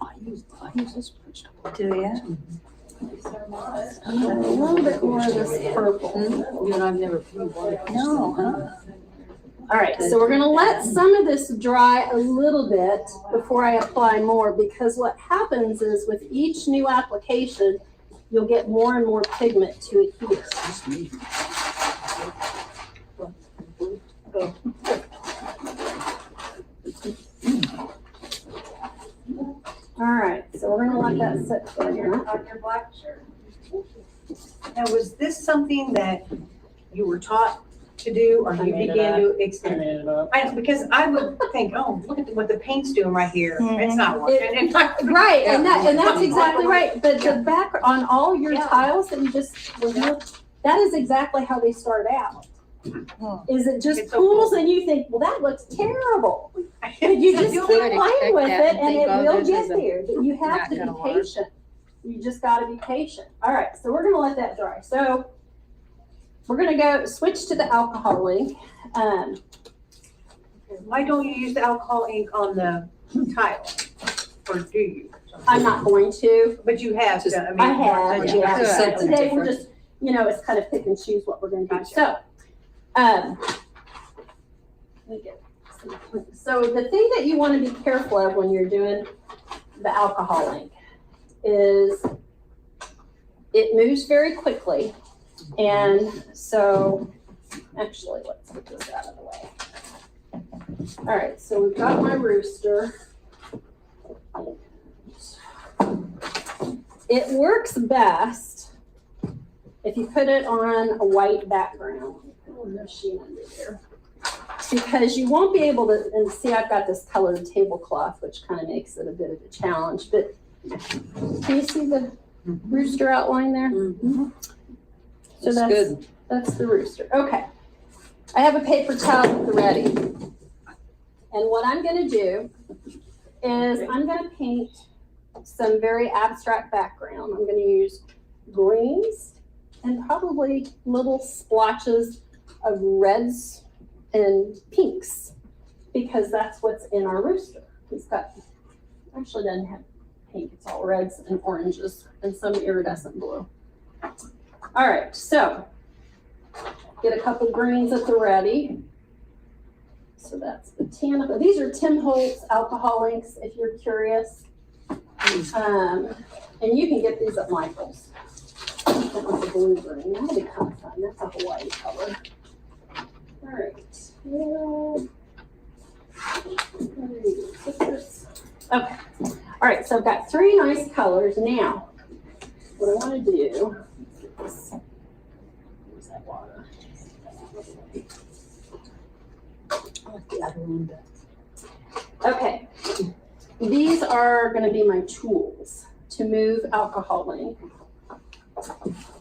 Speaker 11: I use this brush.
Speaker 6: Do you?
Speaker 2: A little bit more of this purple.
Speaker 11: You and I've never painted one.
Speaker 6: No, huh?
Speaker 2: All right, so we're gonna let some of this dry a little bit before I apply more, because what happens is with each new application, you'll get more and more pigment to adhere. All right, so we're gonna let that sit for a minute.
Speaker 6: On your black shirt. Now, was this something that you were taught to do, or
Speaker 2: I
Speaker 6: you
Speaker 2: made it
Speaker 6: began to
Speaker 2: I
Speaker 6: experiment?
Speaker 2: made it up.
Speaker 6: Because I would think, oh, look at what the paint's doing right here. It's not working. And
Speaker 2: Right, and that's exactly right. But the back, on all your
Speaker 6: Yeah.
Speaker 2: tiles that you just, that is exactly how they start out. Is it just
Speaker 6: It's so
Speaker 2: pools
Speaker 6: cool.
Speaker 2: and you think, well, that looks terrible. But you just keep playing with it and it will get there. But you have to be patient. You just gotta be patient. All right, so we're gonna let that dry. So we're gonna go switch to the alcohol ink.
Speaker 6: why don't you use the alcohol ink on the tile? Or do you?
Speaker 2: I'm not going to.
Speaker 6: But you have
Speaker 11: Just-
Speaker 6: to, I mean.
Speaker 2: I have,
Speaker 6: yeah.
Speaker 2: yeah.
Speaker 11: Just
Speaker 2: So
Speaker 11: something
Speaker 2: today we're
Speaker 11: different.
Speaker 2: just, it's kind of pick and choose what we're gonna do.
Speaker 6: Gotcha.
Speaker 2: So, let me get some- so the thing that you wanna be careful of when you're doing the alcohol ink is it moves very quickly. And so, actually, let's get this out of the way. All right, so we've got my rooster. It works best if you put it on a white background. Oh, no sheen under there. Because you won't be able to, and see, I've got this colored tablecloth, which kind of makes it a bit of a challenge, but can you see the rooster outline there? So
Speaker 11: Looks
Speaker 2: that's the rooster. Okay. I have a paper towel at the ready. And what I'm gonna do is I'm gonna paint some very abstract background. I'm gonna use greens and probably little splotches of reds and pinks, because that's what's in our rooster. He's got, actually doesn't have pink, it's all reds and oranges and some iridescent blue. All right, so get a couple greens at the ready. So that's the tan. These are Tim Holtz alcohol inks, if you're curious. And you can get these at Michael's. That was a blue green. That'll be kind of fun. That's a Hawaii color. All right. Okay. All right, so I've got 3 nice colors. Now, what I want to do, where's that water? Okay, these are going to be my tools to move alcohol ink.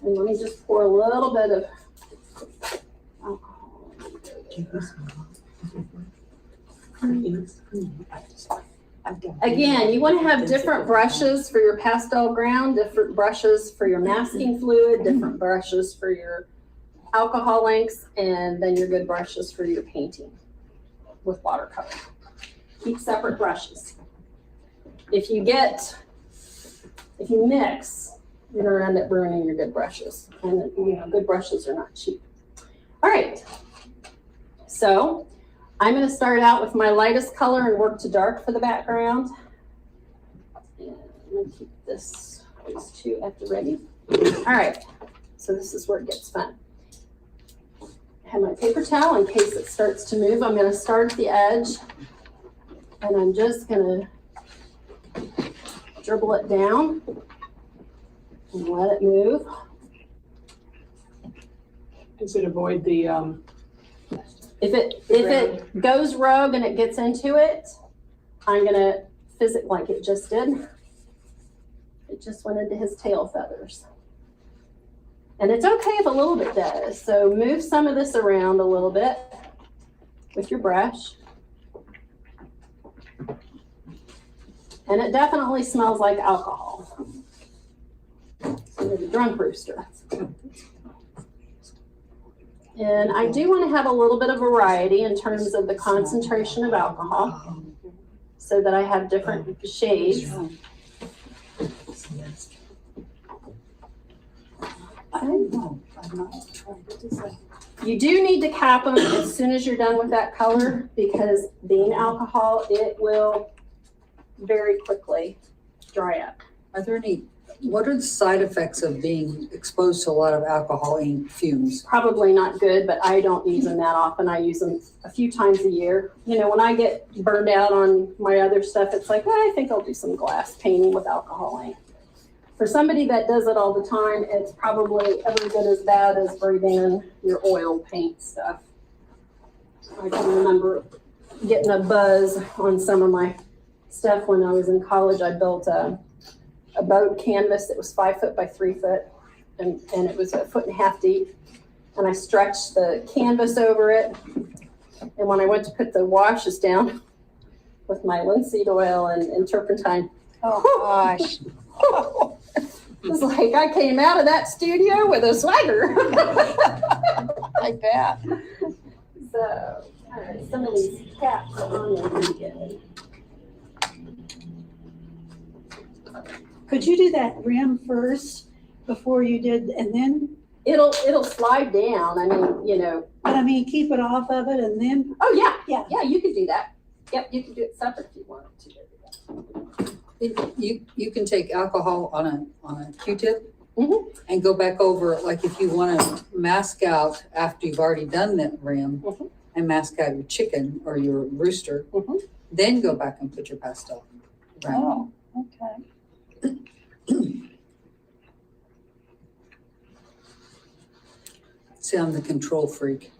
Speaker 2: And let me just pour a little bit of alcohol. Again, you want to have different brushes for your pastel ground, different brushes for your masking fluid, different brushes for your alcohol inks, and then your good brushes for your painting with watercolor. Keep separate brushes. If you mix, you're gonna end up ruining your good brushes. And good brushes are not cheap. All right, so I'm gonna start out with my lightest color and work to dark for the background. And I'm gonna keep these 2 at the ready. All right, so this is where it gets fun. I have my paper towel in case it starts to move. I'm gonna start at the edge and I'm just gonna dribble it down and let it move.
Speaker 11: Does it avoid the,
Speaker 2: If it goes rogue and it gets into it, I'm gonna fizz it like it just did. It just went into his tail feathers. And it's okay if a little bit does. So move some of this around a little bit with your brush. And it definitely smells like alcohol. So you're the drunk rooster. And I do want to have a little bit of variety in terms of the concentration of alcohol so that I have different shades. You do need to cap them as soon as you're done with that color, because being alcohol, it will very quickly dry up.
Speaker 11: Are there any, what are the side effects of being exposed to a lot of alcohol ink fumes?
Speaker 2: Probably not good, but I don't use them that often. I use them a few times a year. You know, when I get burned out on my other stuff, it's like, well, I think I'll do some glass painting with alcohol ink. For somebody that does it all the time, it's probably every bit as bad as breathing in your oil paint stuff. I can remember getting a buzz on some of my stuff when I was in college. I built a boat canvas that was 5 foot by 3 foot, and it was 1.5 foot deep. And I stretched the canvas over it. And when I went to put the washes down with my linseed oil and turpentine,
Speaker 6: Oh, gosh.
Speaker 2: it was like I came out of that studio with a swagger.
Speaker 6: I bet.
Speaker 2: So, all right, some of these caps are on there pretty good.
Speaker 12: Could you do that rim first before you did, and then,
Speaker 2: It'll slide down. I mean, you know.
Speaker 12: but I mean, keep it off of it and then,
Speaker 2: Oh yeah,
Speaker 12: Yeah.
Speaker 2: yeah. You can do that. Yep, you can do it separate if you wanted to.
Speaker 11: You can take alcohol on a Q-tip
Speaker 2: Mhm.
Speaker 11: and go back over, like if you want to mask out after you've already done that rim
Speaker 2: Mhm.
Speaker 11: and mask out your chicken or your rooster,
Speaker 2: Mhm.
Speaker 11: then go back and put your pastel around.
Speaker 6: Oh, okay.
Speaker 11: See, I'm the control freak.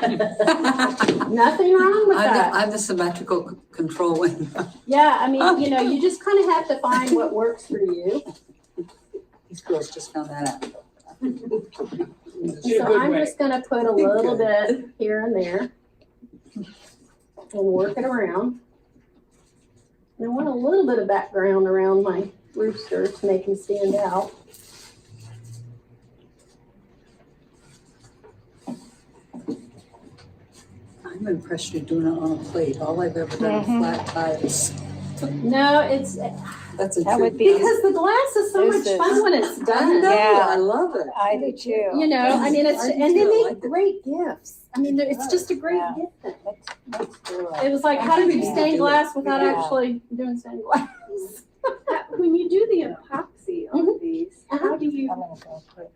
Speaker 2: Nothing wrong with that.
Speaker 11: I'm the symmetrical control one.
Speaker 2: Yeah, I mean, you know, you just kind of have to find what works for you.
Speaker 11: These girls just found that out.
Speaker 2: So I'm just gonna put a little bit here and there and work it around. And I want a little bit of background around my rooster to make him stand out.
Speaker 11: I'm impressed you're doing it on a plate. All I've ever done is flat tiles.
Speaker 2: No, it's
Speaker 11: That's a
Speaker 6: That would
Speaker 11: trick.
Speaker 6: be,
Speaker 2: because the glass is so much
Speaker 6: This is-
Speaker 2: fun when it's
Speaker 11: I
Speaker 2: done.
Speaker 11: know,
Speaker 6: Yeah.
Speaker 11: I love it.
Speaker 6: I do too.
Speaker 2: You know, I mean, it's,
Speaker 11: I do
Speaker 2: and they
Speaker 11: too. I
Speaker 2: make
Speaker 11: like it.
Speaker 2: great gifts. I mean, it's just a great
Speaker 6: Yeah.
Speaker 2: gift thing.
Speaker 6: Let's do it.
Speaker 2: It was like, how do you
Speaker 6: Yeah.
Speaker 2: stain glass without
Speaker 6: Yeah.
Speaker 2: actually doing stained glass?
Speaker 4: When you do the epoxy on these, how do you?
Speaker 6: I'm gonna go quick.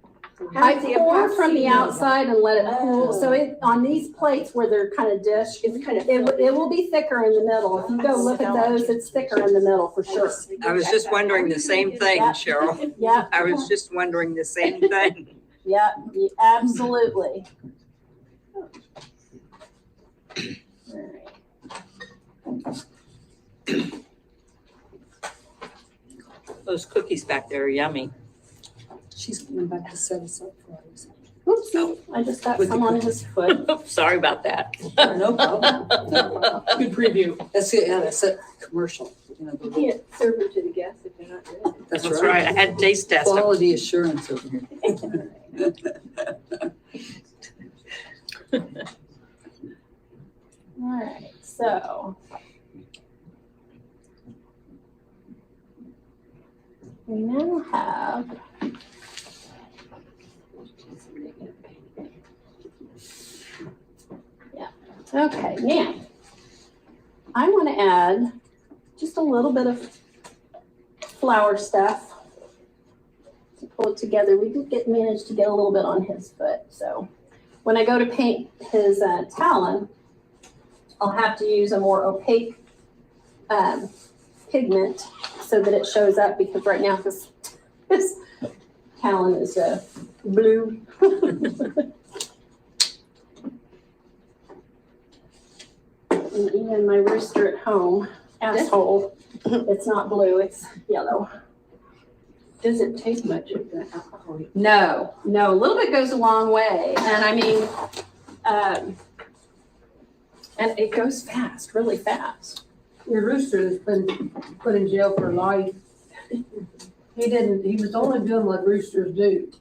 Speaker 2: I
Speaker 4: How's the
Speaker 2: pour from the
Speaker 4: epoxy?
Speaker 2: outside and let it cool.
Speaker 4: Oh.
Speaker 2: So it, on these plates where they're kind of dish,
Speaker 4: It's kind of.
Speaker 2: it will be thicker in the middle. If you go look at those, it's thicker in the middle for sure.
Speaker 9: I was just wondering the same thing, Cheryl.
Speaker 2: Yeah,
Speaker 9: I was just wondering the same thing.
Speaker 2: yeah, absolutely.
Speaker 9: Those cookies back there are yummy.
Speaker 11: She's coming back to set us up for us.
Speaker 2: Oopsie, I just got some on his foot.
Speaker 9: Sorry about that.
Speaker 11: No problem.
Speaker 7: Good preview.
Speaker 11: That's it, yeah, that's a commercial. You know,
Speaker 4: You can't serve it to the guests if you're not doing it.
Speaker 11: That's
Speaker 9: That's
Speaker 11: right.
Speaker 9: right, I had taste test them.
Speaker 11: Quality assurance over here.
Speaker 2: All right, so. We now have. Yeah, okay, now. I want to add just a little bit of flower stuff. To pull it together, we did manage to get a little bit on his foot, so. When I go to paint his talon, I'll have to use a more opaque pigment so that it shows up, because right now his talon is blue. And even my rooster at home, asshole, it's not blue, it's yellow.
Speaker 4: Does it take much of the alcohol?
Speaker 2: No, a little bit goes a long way. And I mean, and it goes fast, really fast.
Speaker 5: Your rooster has been put in jail for life. He was only doing what roosters do.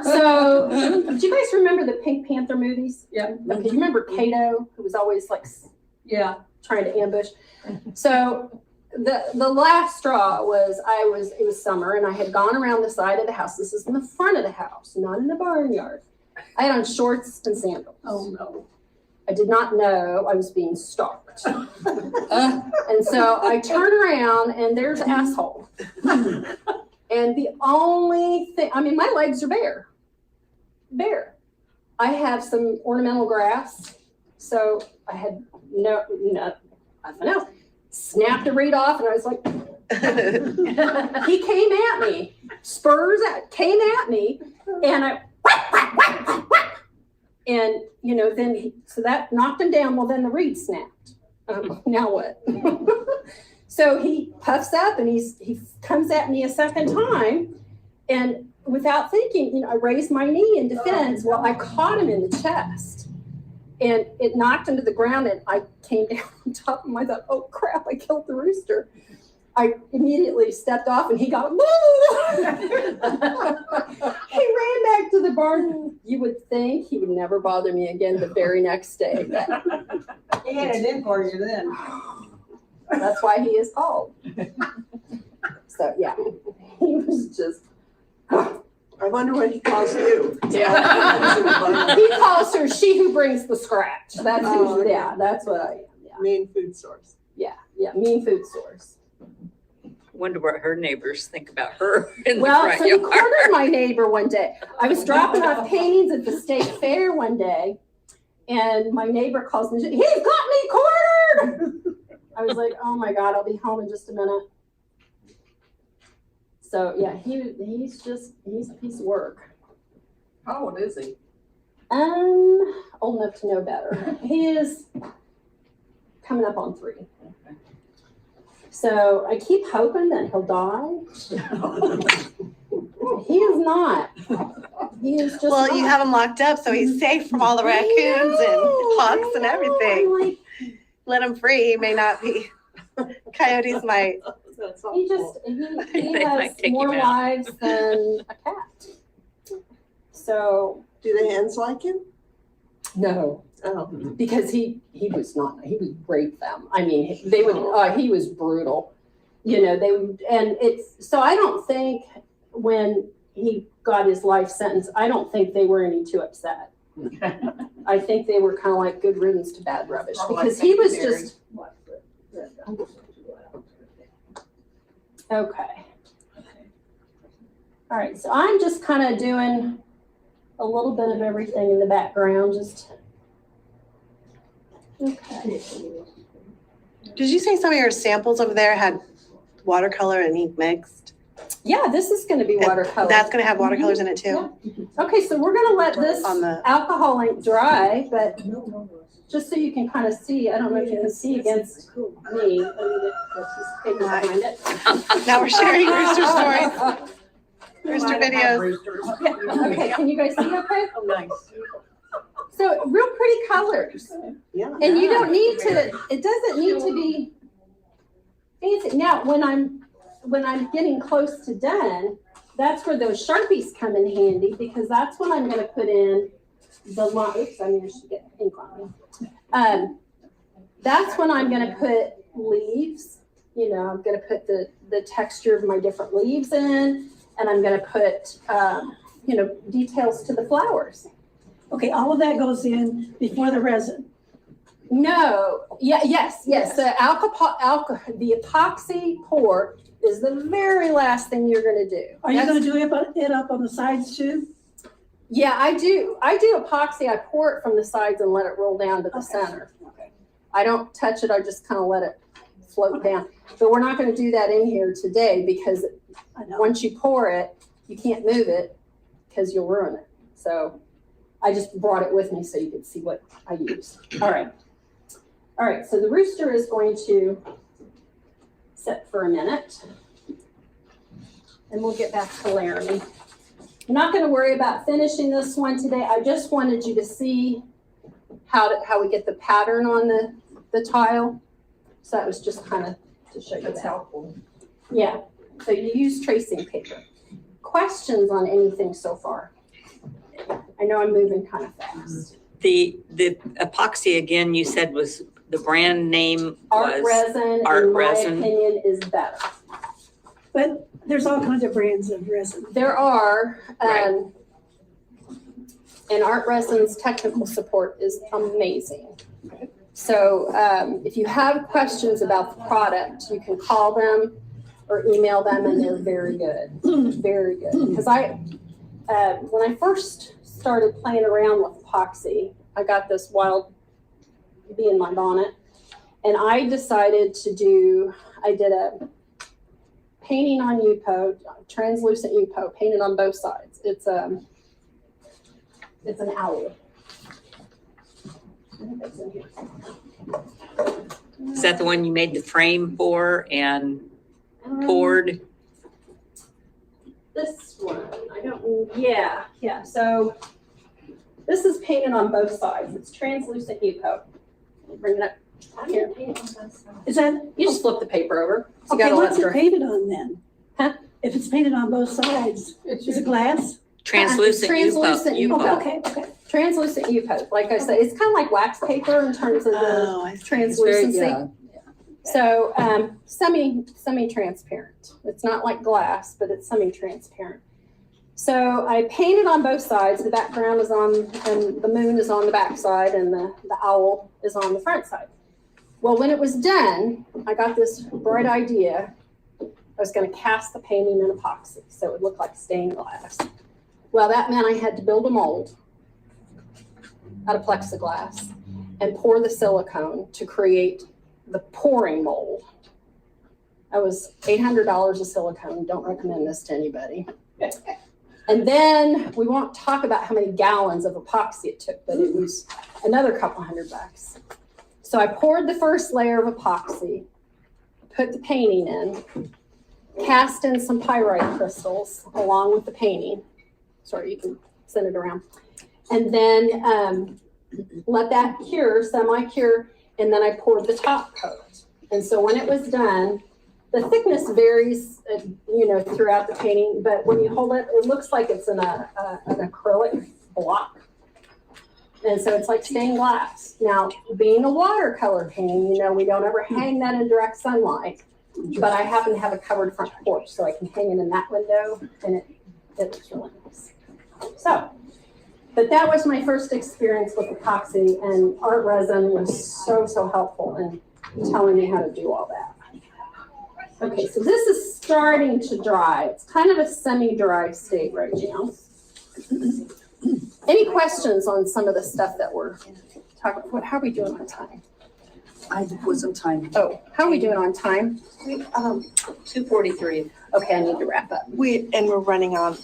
Speaker 2: So, do you guys remember the Pink Panther movies?
Speaker 5: Yeah.
Speaker 2: Okay, you remember Kato, who was always like
Speaker 5: Yeah.
Speaker 2: trying to ambush? So, the last straw was, it was summer and I had gone around the side of the house. This is in the front of the house, not in the barnyard. I had on shorts and sandals.
Speaker 5: Oh, no.
Speaker 2: I did not know I was being stalked. And so I turn around and there's an asshole. And the only thing, I mean, my legs are bare. Bare. I have some ornamental grass. So I had nothing else. Snapped the reed off and I was like, he came at me, came at me, and I, and then so that knocked him down. Well, then the reed snapped. Now what? So he puffs up and he comes at me a second time, and without thinking, I raised my knee in defense. Well, I caught him in the chest. And it knocked him to the ground, and I came down on top of him. I thought, oh crap, I killed the rooster. I immediately stepped off, and he got, woo! He ran back to the barn. You would think he would never bother me again the very next day.
Speaker 5: He had it in for you then.
Speaker 2: That's why he is called. So, yeah, he was just.
Speaker 10: I wonder what he calls you.
Speaker 2: Yeah. He calls her she who brings the scratch. That's who, yeah, that's what I am. Yeah.
Speaker 10: Mean food source.
Speaker 2: Yeah, mean food source.
Speaker 9: Wonder what her neighbors think about her in the
Speaker 2: Well,
Speaker 9: front
Speaker 2: so he
Speaker 9: yard.
Speaker 2: cornered my neighbor one day. I was dropping off paintings at the state fair one day, and my neighbor calls me, he's got me cornered! I was like, oh my God, I'll be home in just a minute. So yeah, he's a piece of work.
Speaker 11: How old is he?
Speaker 2: Old enough to know better. He is coming up on 3. So I keep hoping that he'll die. He is not. He is just
Speaker 4: Well, you
Speaker 2: not.
Speaker 4: have him locked up, so he's safe from all the raccoons and hawks and everything.
Speaker 2: I'm like,
Speaker 4: Let him free. He may not be. Coyotes might.
Speaker 2: he
Speaker 9: They
Speaker 2: has
Speaker 9: might take
Speaker 2: more
Speaker 9: him out.
Speaker 2: lives than a cat. So
Speaker 10: Do the hens like him?
Speaker 2: no,
Speaker 10: Oh.
Speaker 2: because he would rape them. I mean, they would. He was brutal. They would, and it's so. I don't think when he got his life sentence, I don't think they were any too upset. I think they were kind of like good riddance to bad rubbish because he was just okay. All right, so I'm just kind of doing a little bit of everything in the background, just okay.
Speaker 4: Did you say some of your samples over there had watercolor and ink mixed?
Speaker 2: Yeah, this is going to be watercolor.
Speaker 4: That's going to have watercolors in it too?
Speaker 2: Okay, so we're going to let this
Speaker 4: On the-
Speaker 2: alcohol ink dry, but just so you can kind of see, I don't know if you can see against me. Let me get this paper behind it.
Speaker 4: Now we're sharing rooster stories, rooster videos.
Speaker 2: Okay, can you guys see okay?
Speaker 5: Oh, nice.
Speaker 2: So real pretty colors.
Speaker 10: Yeah.
Speaker 2: And you don't need to, it doesn't need to be fancy. Now, when I'm getting close to done, that's where those Sharpies come in handy because that's when I'm going to put in the line. Oops, I need to get ink on me. That's when I'm going to put leaves. I'm going to put the texture of my different leaves in, and I'm going to put, details to the flowers.
Speaker 12: Okay, all of that goes in before the resin.
Speaker 2: No, yes. The the epoxy pour is the very last thing you're going to do.
Speaker 12: Are you going to do it up on the sides too?
Speaker 2: Yeah, I do. I do epoxy. I pour it from the sides and let it roll down to the center.
Speaker 12: Okay.
Speaker 2: I don't touch it. I just kind of let it float down. But we're not going to do that in here today because once you pour it, you can't move it because you'll ruin it. So I just brought it with me so you could see what I used. All right, so the rooster is going to sit for a minute. And we'll get back to Laramie. I'm not going to worry about finishing this one today. I just wanted you to see how we get the pattern on the tile. So that was just kind of to show you
Speaker 11: That's
Speaker 2: that.
Speaker 11: helpful.
Speaker 2: Yeah, so you use tracing paper. Questions on anything so far? I know I'm moving kind of fast.
Speaker 9: The epoxy again, you said was the brand name
Speaker 2: Art
Speaker 9: was
Speaker 2: resin,
Speaker 9: art
Speaker 2: in my
Speaker 9: resin.
Speaker 2: opinion, is better.
Speaker 12: But there's all kinds of brands of resin.
Speaker 2: There are,
Speaker 9: Right.
Speaker 2: and Art Resin's technical support is amazing. So if you have questions about the product, you can call them or email them, and they're very good, very good. Because when I first started playing around with epoxy, I got this wild bee in my bonnet, and I decided I did a painting on UPO, translucent UPO, painted on both sides. It's an owl. I think that's in here.
Speaker 9: Is that the one you made the frame for and poured?
Speaker 2: This one, yeah. So this is painted on both sides. It's translucent UPO. Bring it up here.
Speaker 12: Is that,
Speaker 2: You just flip the paper over. So you
Speaker 12: okay,
Speaker 2: gotta let
Speaker 12: what's
Speaker 2: it
Speaker 12: it
Speaker 2: dry.
Speaker 12: painted on then?
Speaker 2: Huh?
Speaker 12: If it's painted on both sides, is it glass?
Speaker 9: Translucent
Speaker 2: Translucent
Speaker 9: UPO.
Speaker 12: Okay.
Speaker 2: Translucent UPO. Like I said, it's kind of like wax paper in terms of the
Speaker 12: Oh, I see.
Speaker 2: translucency.
Speaker 11: Yeah.
Speaker 2: So semi-transparent. It's not like glass, but it's semi-transparent. So I painted on both sides. The background is on, and the moon is on the back side, and the owl is on the front side. Well, when it was done, I got this bright idea. I was going to cast the painting in epoxy, so it would look like stained glass. Well, that meant I had to build a mold out of plexiglass and pour the silicone to create the pouring mold. That was $800 of silicone. Don't recommend this to anybody. And then we won't talk about how many gallons of epoxy it took, but it was another couple $100. So I poured the first layer of epoxy, put the painting in, cast in some pyrite crystals along with the painting. Sorry, you can send it around. And then let that cure, semi-cure, and then I poured the top coat. And so when it was done, the thickness varies, throughout the painting, but when you hold it, it looks like it's in an acrylic block. And so it's like stained glass. Now, being a watercolor painting, we don't ever hang that in direct sunlight, but I happen to have a covered front porch, so I can hang it in that window, and it looks really nice. So, but that was my first experience with epoxy, and Art Resin was so helpful in telling me how to do all that. Okay, so this is starting to dry. It's kind of a semi-dry state right now. Any questions on some of the stuff that we're talking about? How are we doing on time?
Speaker 11: I wasn't timed.
Speaker 2: Oh, how are we doing on time?
Speaker 9: 2:43.
Speaker 2: Okay, I need to wrap up.
Speaker 4: We're running on,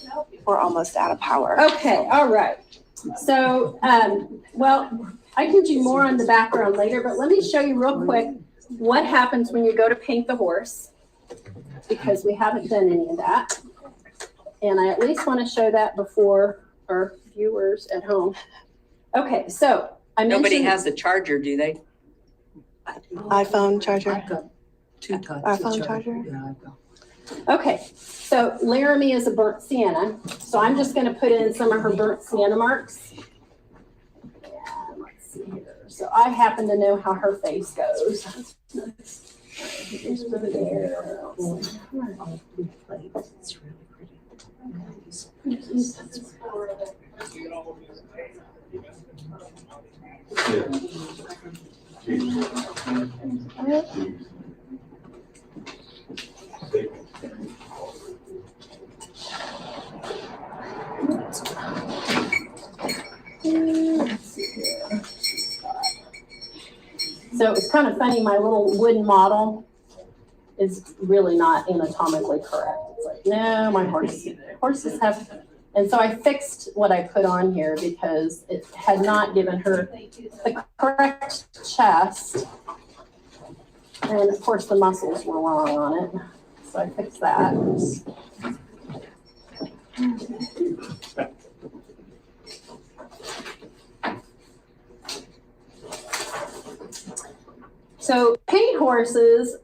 Speaker 4: we're almost out of power.
Speaker 2: Okay, all right. So, well, I can do more on the background later, but let me show you real quick what happens when you go to paint the horse, because we haven't done any of that. And I at least want to show that before our viewers at home. Okay, so I mentioned.
Speaker 9: Nobody has a charger, do they?
Speaker 4: iPhone charger.
Speaker 11: I've got two types
Speaker 4: Our
Speaker 11: of
Speaker 4: phone charger?
Speaker 11: Yeah, I've got.
Speaker 2: Okay, so Laramie is a burnt sienna. So I'm just going to put in some of her burnt sienna marks. And let's see here. So I happen to know how her face goes. Just put it there.
Speaker 11: It's really pretty.
Speaker 2: So it's kind of funny, my little wooden model is really not anatomically correct. It's like, no, my horses have, and so I fixed what I put on here because it had not given her the correct chest. And of course the muscles were wrong on it. So I fixed that. So paint horses,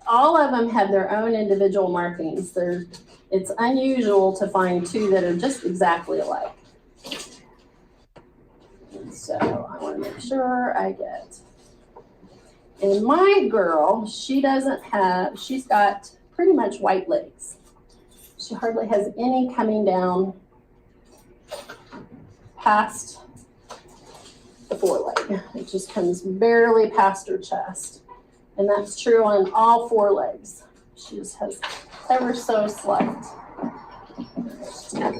Speaker 2: all of them have their own individual markings. It's unusual to find two that are just exactly alike. And so I want to make sure I get. And my girl, she's got pretty much white legs. She hardly has any coming down past the foreleg. It just comes barely past her chest. And that's true on all four legs. She just has ever so slight. Okay.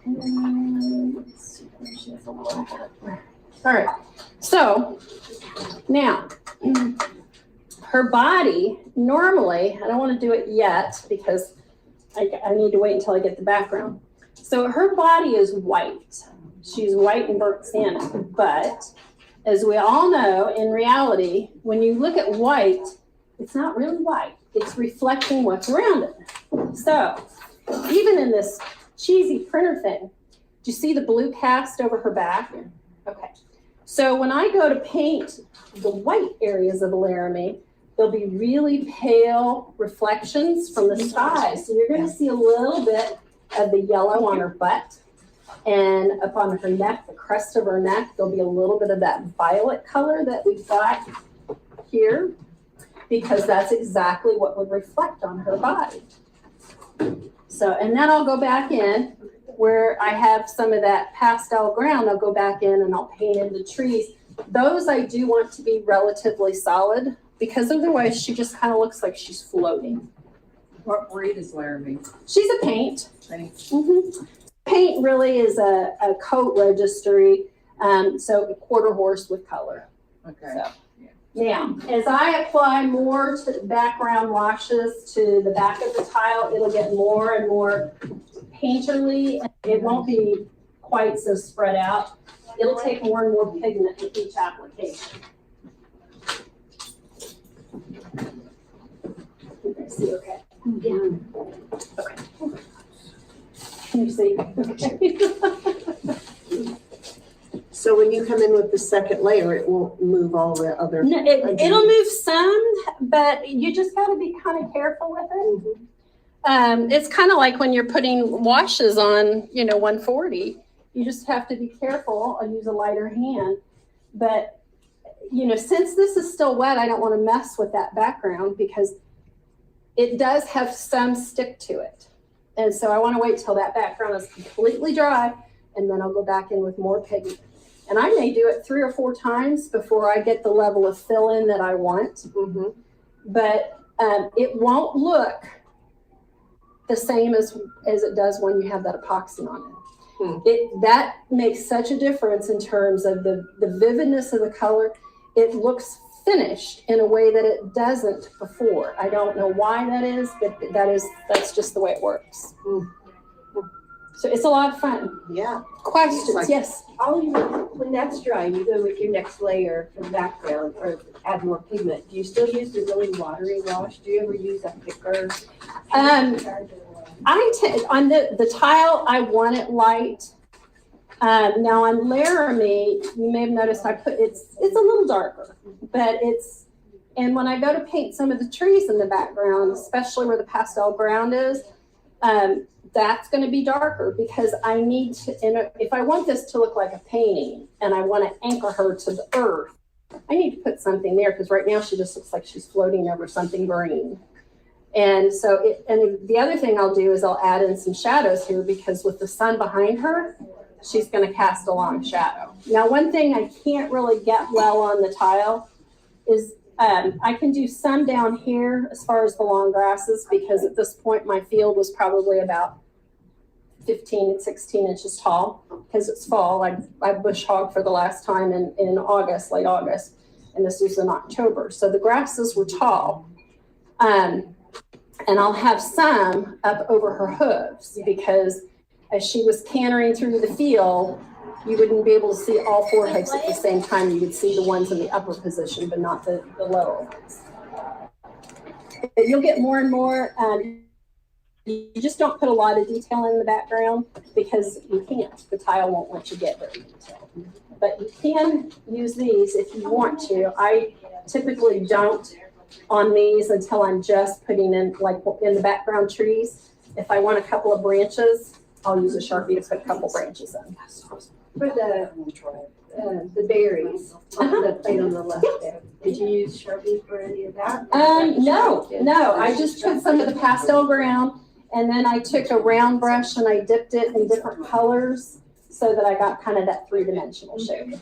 Speaker 2: Let's see, she has a little bit. All right. So now, her body normally, I don't want to do it yet because I need to wait until I get the background. So her body is white. She's white and burnt sienna. But as we all know, in reality, when you look at white, it's not really white. It's reflecting what's around it. So even in this cheesy printer thing, do you see the blue cast over her back? Okay. So when I go to paint the white areas of the Laramie, there'll be really pale reflections from the sky. So you're going to see a little bit of the yellow on her butt, and up on her neck, the crest of her neck, there'll be a little bit of that violet color that we've got here, because that's exactly what would reflect on her body. So, and then I'll go back in where I have some of that pastel ground. I'll go back in and I'll paint in the trees. Those I do want to be relatively solid, because otherwise she just kind of looks like she's floating.
Speaker 11: What breed is Laramie?
Speaker 2: She's a paint.
Speaker 11: Paint.
Speaker 2: Mm-hmm. Paint really is a coat registry, so a quarter horse with color.
Speaker 11: Okay.
Speaker 2: So, now, as I apply more to background washes to the back of the tile, it'll get more and more painterly. It won't be quite so spread out. It'll take more and more pigment with each application. Okay, see, okay. Yeah. Okay. Can you see?
Speaker 4: So when you come in with the second layer, it won't move all the other.
Speaker 2: No, it'll move some, but you just got to be kind of careful with it. Mm-hmm. It's kind of like when you're putting washes on, 140. You just have to be careful. I'll use a lighter hand. But, since this is still wet, I don't want to mess with that background because it does have some stick to it. And so I want to wait till that background is completely dry, and then I'll go back in with more pigment. And I may do it 3 or 4 times before I get the level of fill in that I want. Mm-hmm. But it won't look the same as it does when you have that epoxy on it. That makes such a difference in terms of the vividness of the color. It looks finished in a way that it doesn't before. I don't know why that is, but that's just the way it works. So it's a lot of fun.
Speaker 4: Yeah.
Speaker 2: Questions? Yes.
Speaker 6: When that's dry, you go with your next layer for the background or add more pigment. Do you still use the really watery wash? Do you ever use a thicker?
Speaker 2: On the tile, I want it light. Now on Laramie, you may have noticed it's a little darker, but and when I go to paint some of the trees in the background, especially where the pastel ground is, that's going to be darker because I need to, if I want this to look like a painting and I want to anchor her to the earth, I need to put something there because right now she just looks like she's floating over something green. And so, and the other thing I'll do is I'll add in some shadows here because with the sun behind her, she's going to cast a long shadow. Now, one thing I can't really get well on the tile is I can do some down here as far as the long grasses because at this point my field was probably about 15 and 16 inches tall because it's fall. I bush hog for the last time in August, late August, and this was in October. So the grasses were tall. And I'll have some up over her hooves because as she was cantering through the field, you wouldn't be able to see all 4 hooves at the same time. You would see the ones in the upper position, but not the lower ones. You'll get more and more. You just don't put a lot of detail in the background because you can't. The tile won't let you get very detailed. But you can use these if you want to. I typically don't on these until I'm just putting in, like in the background trees. If I want a couple of branches, I'll use a Sharpie to put a couple branches in.
Speaker 6: For the berries on the plate on the left there, did you use Sharpie for any of that?
Speaker 2: No. I just put some of the pastel ground And then I took a round brush and I dipped it in different colors so that I got kind of that three-dimensional shape.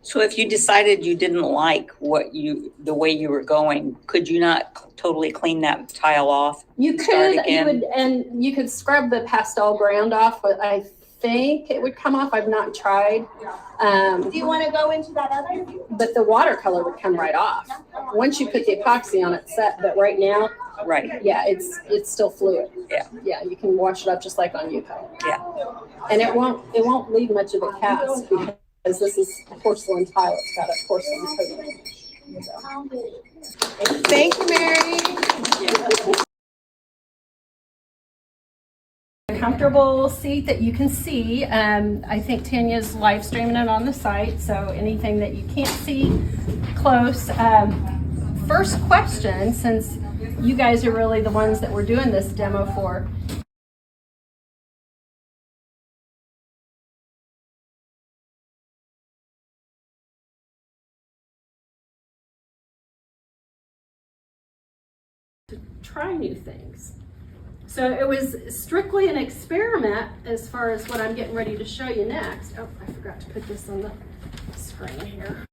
Speaker 9: So if you decided you didn't like the way you were going, could you not totally clean that tile off?
Speaker 2: You
Speaker 9: Start
Speaker 2: could,
Speaker 9: again?
Speaker 2: you could scrub the pastel ground off, but I think it would come off. I've not tried.
Speaker 6: Do you wanna go into that other?
Speaker 2: But the watercolor would come right off. Once you put the epoxy on it set, but right now,
Speaker 9: Right.
Speaker 2: yeah, it's still fluid.
Speaker 9: Yeah.
Speaker 2: Yeah, you can wash it up just like on Yuko.
Speaker 9: Yeah.
Speaker 2: And it won't leave much of a cast because this is a porcelain tile. It's got a porcelain coating. So.
Speaker 10: Thank you, Mary.
Speaker 2: A comfortable seat that you can see. I think Tanya's live streaming it on the site, so anything that you can't see close. First question, since you guys are really the ones that we're doing this demo for. To try new things. So it was strictly an experiment as far as what I'm getting ready to show you next. Oh, I forgot to put this on the screen here.